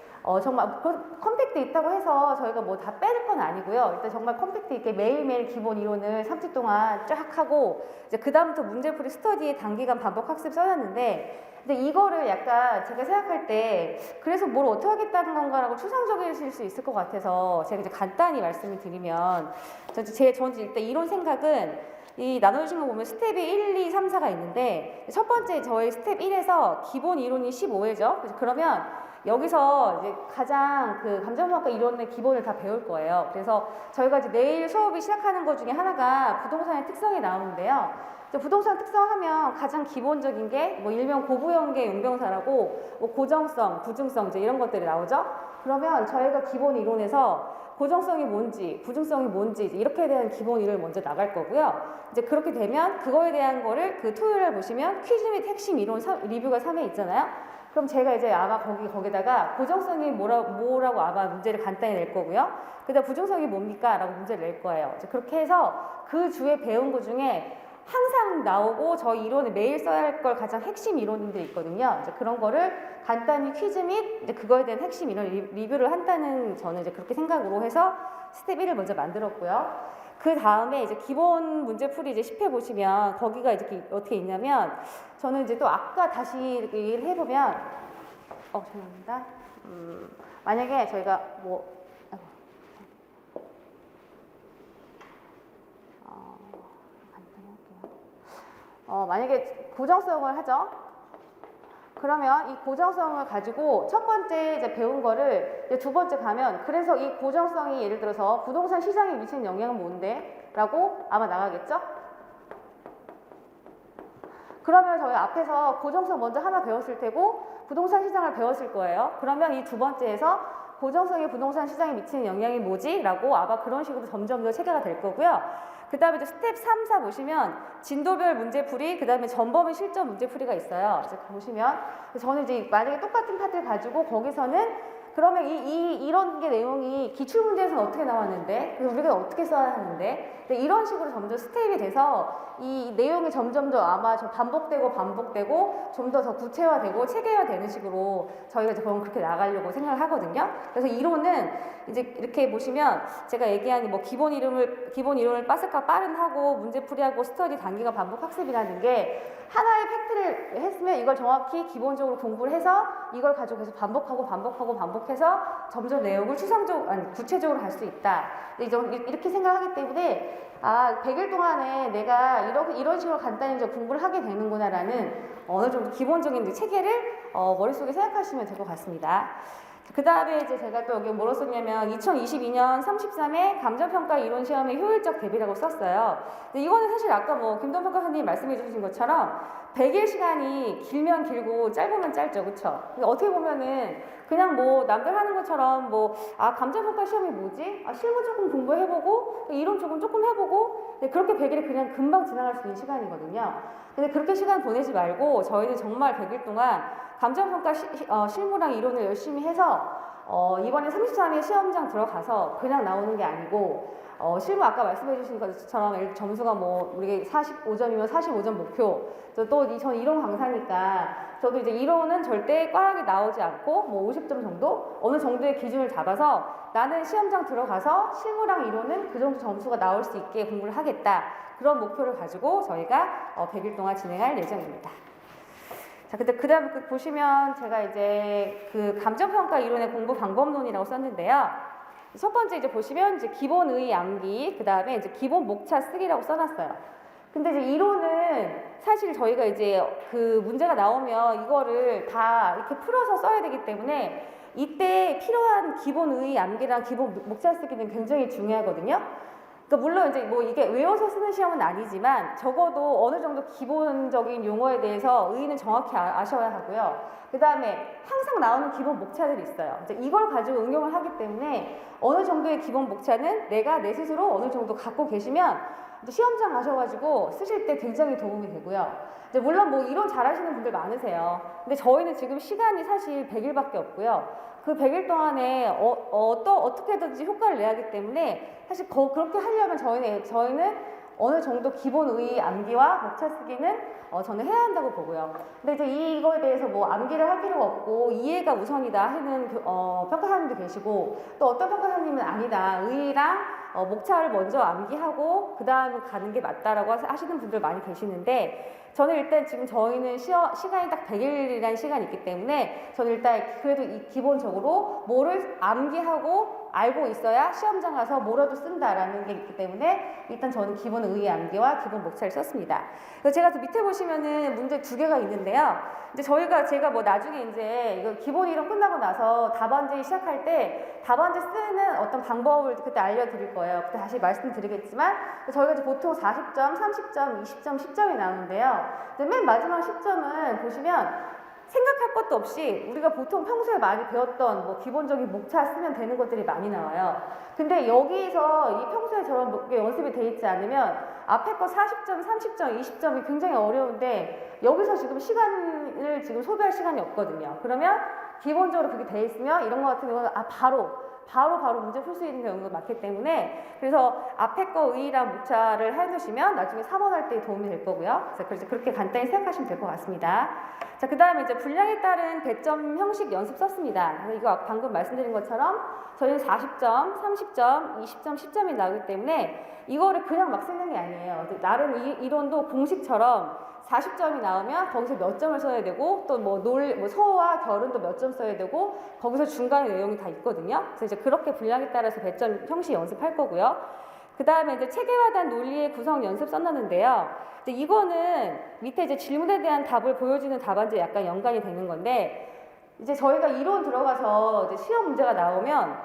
정말 컴팩트 있다고 해서 저희가 뭐 다 빼는 건 아니고요. 일단 정말 컴팩트 있게 매일매일 기본 이론을 3주 동안 쫙 하고 이제 그다음부터 문제풀이 스터디에 단기간 반복 학습 써놨는데 근데 이거를 약간 제가 생각할 때 그래서 뭘 어떻게 하겠다는 건가라고 추상적이실 수 있을 것 같아서 제가 이제 간단히 말씀을 드리면 저는 일단 이론 생각은 이 나눠주신 거 보면 스텝이 1, 2, 3, 4가 있는데 첫 번째 저희 스텝 1에서 기본 이론이 15회죠. 그러면 여기서 이제 가장 그 감정평가 이론의 기본을 다 배울 거예요. 그래서 저희가 이제 내일 수업이 시작하는 것 중에 하나가 부동산의 특성이 나오는데요. 부동산 특성하면 가장 기본적인 게 뭐 일명 고부연계 용병사라고 뭐 고정성, 부중성 이제 이런 것들이 나오죠. 그러면 저희가 기본 이론에서 고정성이 뭔지, 부중성이 뭔지 이렇게 대한 기본 이론을 먼저 나갈 거고요. 이제 그렇게 되면 그거에 대한 거를 그 토요일에 보시면 퀴즈 및 핵심 이론 리뷰가 3회 있잖아요. 그럼 제가 이제 아마 거기다가 고정성이 뭐라고 아마 문제를 간단히 낼 거고요. 그다음 부중성이 뭡니까? 라고 문제를 낼 거예요. 이제 그렇게 해서 그 주에 배운 것 중에 항상 나오고 저희 이론에 매일 써야 할 걸 가장 핵심 이론들이 있거든요. 이제 그런 거를 간단히 퀴즈 및 이제 그거에 대한 핵심 이론 리뷰를 한다는 저는 이제 그렇게 생각으로 해서 스텝 1을 먼저 만들었고요. 그 다음에 이제 기본 문제풀이 이제 10회 보시면 거기가 이제 어떻게 있냐면 저는 이제 또 아까 다시 이렇게 얘기를 해보면 죄송합니다. 만약에 저희가 뭐 만약에 고정성을 하죠. 그러면 이 고정성을 가지고 첫 번째 이제 배운 거를 이제 두 번째 가면 그래서 이 고정성이 예를 들어서 부동산 시장에 미치는 영향은 뭔데? 라고 아마 나가겠죠? 그러면 저희 앞에서 고정성 먼저 하나 배웠을 테고 부동산 시장을 배웠을 거예요. 그러면 이 두 번째에서 고정성이 부동산 시장에 미치는 영향이 뭐지? 라고 아마 그런 식으로 점점 더 체계가 될 거고요. 그 다음에 이제 스텝 3, 4 보시면 진도별 문제풀이, 그 다음에 전범위 실전 문제풀이가 있어요. 이제 보시면 저는 이제 만약에 똑같은 파트를 가지고 거기서는 그러면 이런 게 내용이 기출문제에서는 어떻게 나왔는데 그래서 우리가 어떻게 써야 하는데 이런 식으로 점점 스텝이 돼서 이 내용이 점점 더 아마 좀 반복되고 좀 더 구체화되고 체계화되는 식으로 저희가 이제 그렇게 나가려고 생각을 하거든요. 그래서 이론은 이제 이렇게 보시면 제가 얘기한 뭐 기본 이론을 빠른 하고 문제풀이하고 스터디 단기간 반복 학습이라는 게 하나의 팩트를 했으면 이걸 정확히 기본적으로 공부를 해서 이걸 가지고 계속 반복해서 점점 내용을 구체적으로 할 수 있다. 이렇게 생각하기 때문에 100일 동안에 내가 이런 식으로 간단히 이제 공부를 하게 되는구나라는 어느 정도 기본적인 체계를 머릿속에 생각하시면 될 것 같습니다. 그 다음에 이제 제가 또 여기 뭐로 썼냐면 2022년 33회 감정평가 이론 시험의 효율적 대비라고 썼어요. 근데 이거는 사실 아까 뭐 김도훈 평가사님 말씀해 주신 것처럼 100일 시간이 길면 길고 짧으면 짧죠. 그쵸? 근데 어떻게 보면은 그냥 뭐 남들 하는 것처럼 뭐 감정평가 시험이 뭐지? 실무 조금 공부해보고 이론 조금 해보고 그렇게 100일이 그냥 금방 지나갈 수 있는 시간이거든요. 근데 그렇게 시간 보내지 말고 저희는 정말 100일 동안 감정평가 실무랑 이론을 열심히 해서 이번에 33회 시험장 들어가서 그냥 나오는 게 아니고 실무 아까 말씀해 주신 것처럼 점수가 뭐 우리 45점이면 45점 목표 전 이론 강사니까 저도 이제 이론은 절대 꽈락이 나오지 않고 뭐 50점 정도 어느 정도의 기준을 잡아서 나는 시험장 들어가서 실무랑 이론은 그 정도 점수가 나올 수 있게 공부를 하겠다 그런 목표를 가지고 저희가 100일 동안 진행할 예정입니다. 자, 근데 그 다음에 보시면 제가 이제 그 감정평가 이론의 공부 방법론이라고 썼는데요. 첫 번째 이제 보시면 이제 기본 의 암기, 그 다음에 이제 기본 목차 쓰기라고 써놨어요. 근데 이제 이론은 사실 저희가 이제 그 문제가 나오면 이거를 다 이렇게 풀어서 써야 되기 때문에 이때 필요한 기본 의 암기랑 기본 목차 쓰기는 굉장히 중요하거든요. 그러니까 물론 이제 뭐 이게 외워서 쓰는 시험은 아니지만 적어도 어느 정도 기본적인 용어에 대해서 의의는 정확히 아셔야 하고요. 그 다음에 항상 나오는 기본 목차들이 있어요. 이제 이걸 가지고 응용을 하기 때문에 어느 정도의 기본 목차는 내가 내 스스로 어느 정도 갖고 계시면 시험장 가셔가지고 쓰실 때 굉장히 도움이 되고요. 이제 물론 뭐 이론 잘하시는 분들 많으세요. 근데 저희는 지금 시간이 사실 100일밖에 없고요. 그 100일 동안에 어떻게든지 효과를 내야 하기 때문에 사실 그렇게 하려면 저희는 어느 정도 기본 의 암기와 목차 쓰기는 저는 해야 한다고 보고요. 근데 이제 이거에 대해서 뭐 암기를 할 필요가 없고 이해가 우선이다 하는 평가사님도 계시고 또 어떤 평가사님은 아니다. 의의랑 목차를 먼저 암기하고 그 다음에 가는 게 맞다라고 하시는 분들 많이 계시는데 저는 일단 지금 저희는 시간이 딱 100일이라는 시간이 있기 때문에 저는 일단 그래도 기본적으로 뭐를 암기하고 알고 있어야 시험장 가서 뭐라도 쓴다라는 게 있기 때문에 일단 저는 기본 의의 암기와 기본 목차를 썼습니다. 그래서 제가 그 밑에 보시면은 문제 2개가 있는데요. 이제 제가 뭐 나중에 이제 이거 기본 이론 끝나고 나서 답안지 시작할 때 답안지 쓰는 어떤 방법을 그때 알려드릴 거예요. 그때 다시 말씀드리겠지만 저희가 이제 보통 40점, 30점, 20점, 10점이 나오는데요. 맨 마지막 10점은 보시면 생각할 것도 없이 우리가 보통 평소에 많이 배웠던 뭐 기본적인 목차 쓰면 되는 것들이 많이 나와요. 근데 여기서 이 평소에 저런 게 연습이 돼 있지 않으면 앞에 거 40점, 30점, 20점이 굉장히 어려운데 여기서 지금 시간을 지금 소비할 시간이 없거든요. 그러면 기본적으로 그게 돼 있으면 이런 거 같은 경우는 바로 문제 풀 수 있는 경우가 많기 때문에 그래서 앞에 거 의의랑 목차를 해두시면 나중에 4번 할 때 도움이 될 거고요. 그래서 그렇게 간단히 생각하시면 될 것 같습니다. 자, 그 다음에 이제 분량에 따른 배점 형식 연습 썼습니다. 이거 방금 말씀드린 것처럼 저희는 40점, 30점, 20점, 10점이 나오기 때문에 이거를 그냥 막 쓰는 게 아니에요. 나름 이론도 공식처럼 40점이 나오면 거기서 몇 점을 써야 되고 또 뭐 서와 결은도 몇 점 써야 되고 거기서 중간에 내용이 다 있거든요. 그래서 이제 그렇게 분량에 따라서 배점 형식 연습할 거고요. 그 다음에 이제 체계화된 논리의 구성 연습 써놨는데요. 근데 이거는 밑에 이제 질문에 대한 답을 보여주는 답안지에 약간 연관이 되는 건데 이제 저희가 이론 들어가서 이제 시험 문제가 나오면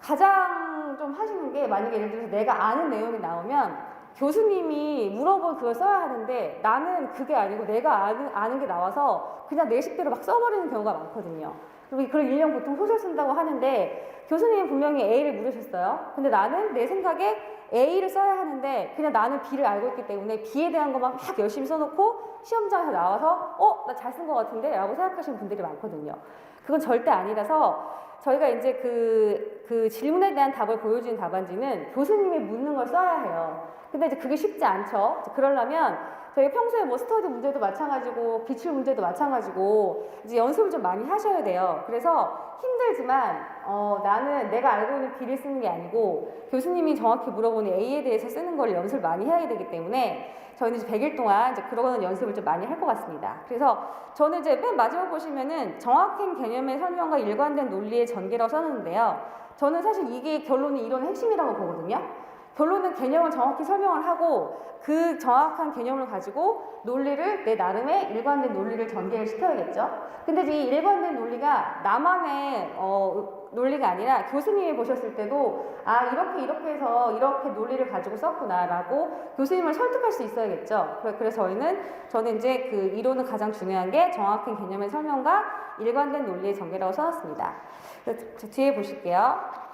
가장 좀 하시는 게 만약에 예를 들어서 내가 아는 내용이 나오면 교수님이 물어본 그걸 써야 하는데 나는 그게 아니고 내가 아는 게 나와서 그냥 내 식대로 막 써버리는 경우가 많거든요. 그리고 그런 일명 보통 소설 쓴다고 하는데 교수님이 분명히 A를 물으셨어요. 근데 나는 내 생각에 A를 써야 하는데 그냥 나는 B를 알고 있기 때문에 B에 대한 것만 막 열심히 써놓고 시험장에서 나와서 나 잘 쓴 것 같은데? 라고 생각하시는 분들이 많거든요. 그건 절대 아니라서 저희가 이제 그 질문에 대한 답을 보여주는 답안지는 교수님이 묻는 걸 써야 해요. 근데 이제 그게 쉽지 않죠. 그러려면 저희 평소에 뭐 스터디 문제도 마찬가지고 기출 문제도 마찬가지고 이제 연습을 좀 많이 하셔야 돼요. 그래서 힘들지만 나는 내가 알고 있는 B를 쓰는 게 아니고 교수님이 정확히 물어보는 A에 대해서 쓰는 걸 연습을 많이 해야 되기 때문에 저희는 이제 100일 동안 이제 그런 연습을 좀 많이 할 것 같습니다. 그래서 저는 이제 맨 마지막 보시면은 정확한 개념의 설명과 일관된 논리의 전개라고 써놨는데요. 저는 사실 이게 결론이 이론의 핵심이라고 보거든요. 결론은 개념을 정확히 설명을 하고 그 정확한 개념을 가지고 논리를 내 나름의 일관된 논리를 전개를 시켜야겠죠. 근데 이 일관된 논리가 나만의 논리가 아니라 교수님이 보셨을 때도 아 이렇게 해서 이렇게 논리를 가지고 썼구나라고 교수님을 설득할 수 있어야겠죠. 그래서 저는 이제 그 이론은 가장 중요한 게 정확한 개념의 설명과 일관된 논리의 전개라고 써놨습니다. 뒤에 보실게요.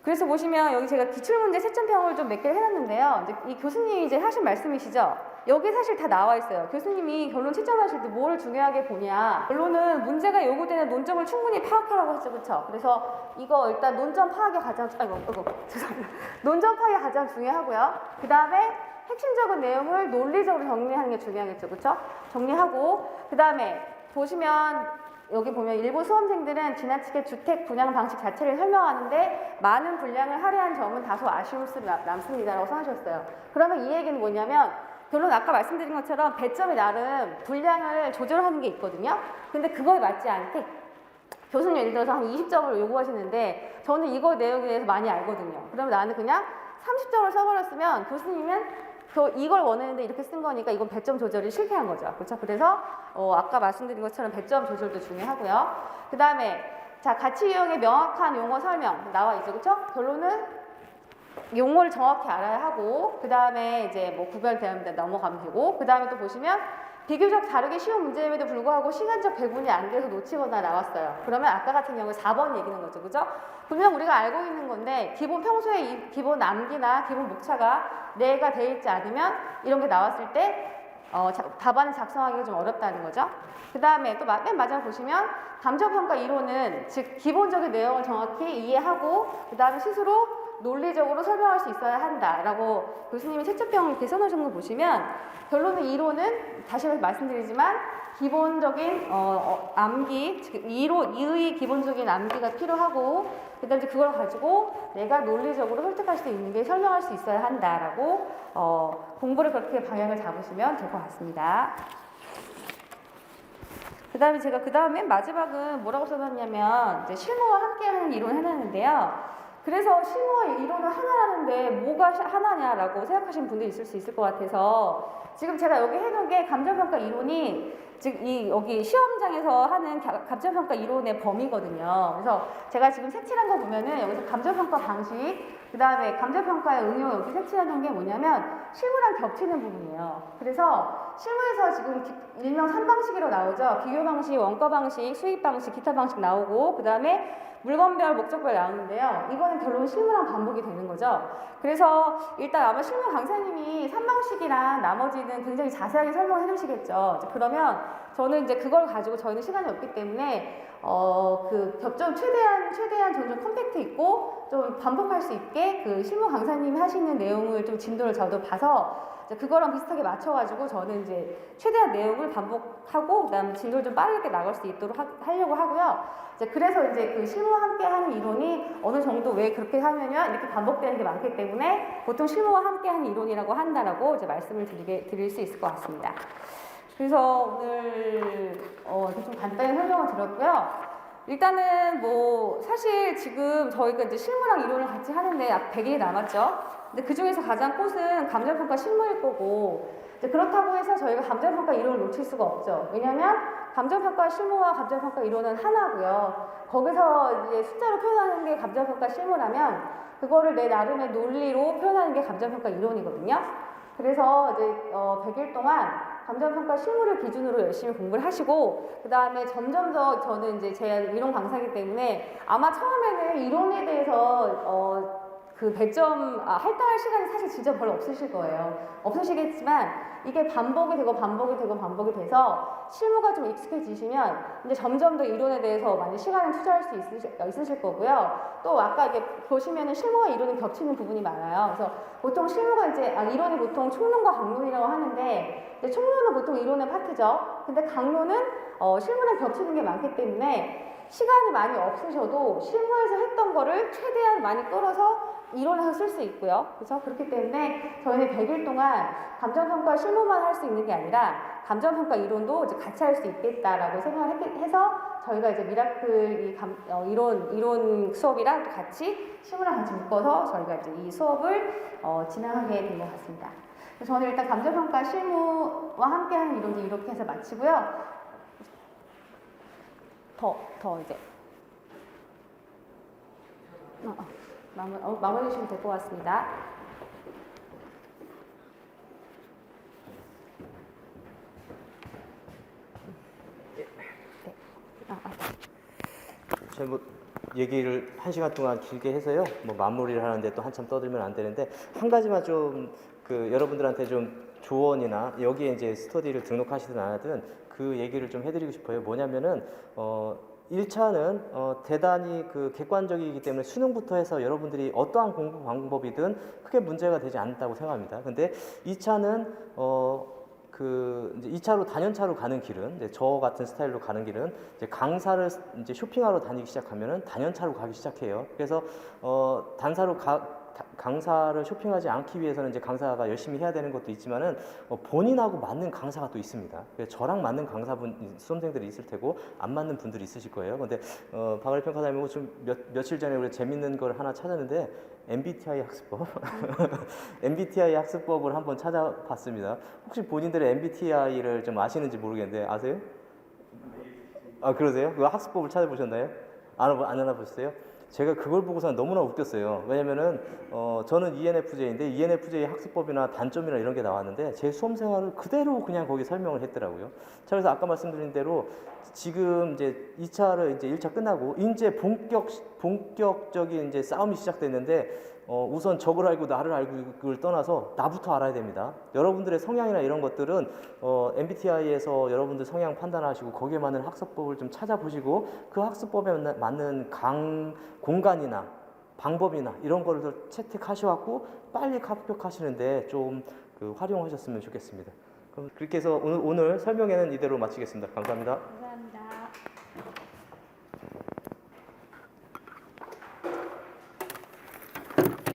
그래서 보시면 여기 제가 기출문제 채점평을 좀 몇 개를 해놨는데요. 이제 이 교수님이 이제 하신 말씀이시죠? 여기 사실 다 나와 있어요. 교수님이 결론 채점하실 때 뭐를 중요하게 보냐. 결론은 문제가 요구되는 논점을 충분히 파악하라고 했죠. 그렇죠? 그래서 이거 일단 논점 파악이 가장, 죄송합니다. 논점 파악이 가장 중요하고요. 그 다음에 핵심적인 내용을 논리적으로 정리하는 게 중요하겠죠. 그렇죠? 정리하고, 그 다음에 보시면 여기 보면 일부 수험생들은 지나치게 주택 분양 방식 자체를 설명하는데 많은 분량을 할애한 점은 다소 아쉬울 수 남습니다라고 써주셨어요. 그러면 이 얘기는 뭐냐면 결론 아까 말씀드린 것처럼 배점이 나름 분량을 조절하는 게 있거든요. 근데 그거에 맞지 않게 교수님 예를 들어서 한 20점을 요구하시는데 저는 이거 내용에 대해서 많이 알거든요. 그러면 나는 그냥 30점을 써버렸으면 교수님은 이걸 원했는데 이렇게 쓴 거니까 이건 배점 조절이 실패한 거죠. 그렇죠? 그래서 아까 말씀드린 것처럼 배점 조절도 중요하고요. 그 다음에 자 가치 유형의 명확한 용어 설명 나와 있죠. 그렇죠? 결론은 용어를 정확히 알아야 하고 그 다음에 이제 뭐 구별되면 넘어가면 되고 그 다음에 또 보시면 비교적 다르게 쉬운 문제임에도 불구하고 시간적 배분이 안 돼서 놓치거나 나왔어요. 그러면 아까 같은 경우에 4번 얘기는 거죠. 그죠? 분명 우리가 알고 있는 건데 평소에 이 기본 암기나 기본 목차가 내가 돼 있지 않으면 이런 게 나왔을 때 답안을 작성하기가 좀 어렵다는 거죠. 그 다음에 또 맨 마지막 보시면 감정평가 이론은 즉 기본적인 내용을 정확히 이해하고 그 다음에 스스로 논리적으로 설명할 수 있어야 한다라고 교수님이 채점평을 이렇게 써놓으신 거 보시면 결론은 이론은 다시 말씀드리지만 기본적인 암기, 즉 이의 기본적인 암기가 필요하고 그다음에 그걸 가지고 내가 논리적으로 설득할 수 있는 게 설명할 수 있어야 한다라고 공부를 그렇게 방향을 잡으시면 될 것 같습니다. 그다음에 제가 맨 마지막은 뭐라고 써놨냐면 이제 실무와 함께하는 이론을 해놨는데요. 그래서 실무와 이론은 하나라는데 뭐가 하나냐라고 생각하시는 분들이 있을 수 있을 것 같아서 지금 제가 여기 해놓은 게 감정평가 이론이 즉 여기 시험장에서 하는 감정평가 이론의 범위거든요. 그래서 제가 지금 색칠한 거 보면은 여기서 감정평가 방식 그 다음에 감정평가의 응용 여기 색칠하는 게 뭐냐면 실무랑 겹치는 부분이에요. 그래서 실무에서 지금 일명 3방식으로 나오죠. 비교 방식, 원가 방식, 수익 방식, 기타 방식 나오고 그 다음에 물건별, 목적별 나오는데요. 이거는 결론 실무랑 반복이 되는 거죠. 그래서 일단 아마 실무 강사님이 3방식이랑 나머지는 굉장히 자세하게 설명해 주시겠죠. 그러면 저는 이제 그걸 가지고 저희는 시간이 없기 때문에 그 겹점 최대한 좀 컴팩트 있고 좀 반복할 수 있게 그 실무 강사님이 하시는 내용을 좀 진도를 저도 봐서 그거랑 비슷하게 맞춰가지고 저는 이제 최대한 내용을 반복하고 그다음에 진도를 좀 빠르게 나갈 수 있도록 하려고 하고요. 그래서 이제 그 실무와 함께하는 이론이 어느 정도 왜 그렇게 하면요 이렇게 반복되는 게 많기 때문에 보통 실무와 함께하는 이론이라고 한다라고 이제 말씀을 드릴 수 있을 것 같습니다. 그래서 오늘 이렇게 좀 간단히 설명을 드렸고요. 일단은 뭐 사실 지금 저희가 이제 실무랑 이론을 같이 하는데 약 100일이 남았죠. 근데 그 중에서 가장 꽃은 감정평가 실무일 거고 그렇다고 해서 저희가 감정평가 이론을 놓칠 수가 없죠. 왜냐하면 감정평가 실무와 감정평가 이론은 하나고요. 거기서 이제 숫자로 표현하는 게 감정평가 실무라면 그거를 내 나름의 논리로 표현하는 게 감정평가 이론이거든요. 그래서 이제 100일 동안 감정평가 실무를 기준으로 열심히 공부를 하시고 그 다음에 점점 더 저는 이제 제 이론 강사이기 때문에 아마 처음에는 이론에 대해서 그 배점 할당할 시간이 사실 진짜 별로 없으실 거예요. 없으시겠지만 이게 반복이 돼서 실무가 좀 익숙해지시면 이제 점점 더 이론에 대해서 많이 시간을 투자할 수 있으실 거고요. 또 아까 이게 보시면은 실무와 이론이 겹치는 부분이 많아요. 그래서 보통 실무가 이제 이론이 보통 총론과 강론이라고 하는데 총론은 보통 이론의 파트죠. 근데 강론은 실무랑 겹치는 게 많기 때문에 시간이 많이 없으셔도 실무에서 했던 거를 최대한 많이 끌어서 이론에서 쓸 수 있고요. 그래서 그렇기 때문에 저희는 100일 동안 감정평가 실무만 할 수 있는 게 아니라 감정평가 이론도 이제 같이 할 수 있겠다라고 생각을 해서 저희가 이제 미라클 이론 수업이랑 또 같이 실무랑 같이 묶어서 저희가 이제 이 수업을 진행하게 된 것 같습니다. 그래서 저는 일단 감정평가 실무와 함께하는 이론이 이렇게 해서 마치고요. 더 이제 마무리 주시면 될 것 같습니다. 제가 뭐 얘기를 1시간 동안 길게 해서요. 뭐 마무리를 하는데 또 한참 떠들면 안 되는데 한 가지만 좀 여러분들한테 좀 조언이나 여기에 이제 스터디를 등록하시든 안 하든 그 얘기를 좀 해드리고 싶어요. 뭐냐면은 1차는 대단히 객관적이기 때문에 수능부터 해서 여러분들이 어떠한 공부 방법이든 크게 문제가 되지 않다고 생각합니다. 근데 2차는 이제 2차로 단연차로 가는 길은 이제 저 같은 스타일로 가는 길은 이제 강사를 이제 쇼핑하러 다니기 시작하면은 단연차로 가기 시작해요. 그래서 단사로 강사를 쇼핑하지 않기 위해서는 이제 강사가 열심히 해야 되는 것도 있지만은 본인하고 맞는 강사가 또 있습니다. 그래서 저랑 맞는 강사분 수험생들이 있을 테고 안 맞는 분들이 있으실 거예요. 근데 박아래 평가사님하고 좀 며칠 전에 우리 재밌는 걸 하나 찾았는데 MBTI 학습법 MBTI 학습법을 한번 찾아봤습니다. 혹시 본인들의 MBTI를 좀 아시는지 모르겠는데 아세요? 아 그러세요? 그 학습법을 찾아보셨나요? 안 알아보셨어요? 제가 그걸 보고서 너무나 웃겼어요. 왜냐면은 저는 ENFJ인데 ENFJ 학습법이나 단점이나 이런 게 나왔는데 제 수험 생활을 그대로 그냥 거기 설명을 했더라고요. 자, 그래서 아까 말씀드린 대로 지금 이제 2차를 이제 1차 끝나고 이제 본격적인 이제 싸움이 시작됐는데 우선 적을 알고 나를 알고를 떠나서 나부터 알아야 됩니다. 여러분들의 성향이나 이런 것들은 MBTI에서 여러분들 성향 판단하시고 거기에 맞는 학습법을 좀 찾아보시고 그 학습법에 맞는 공간이나 방법이나 이런 거를 채택하셔갖고 빨리 합격하시는데 좀 활용하셨으면 좋겠습니다. 그럼 그렇게 해서 오늘 설명회는 이대로 마치겠습니다. 감사합니다.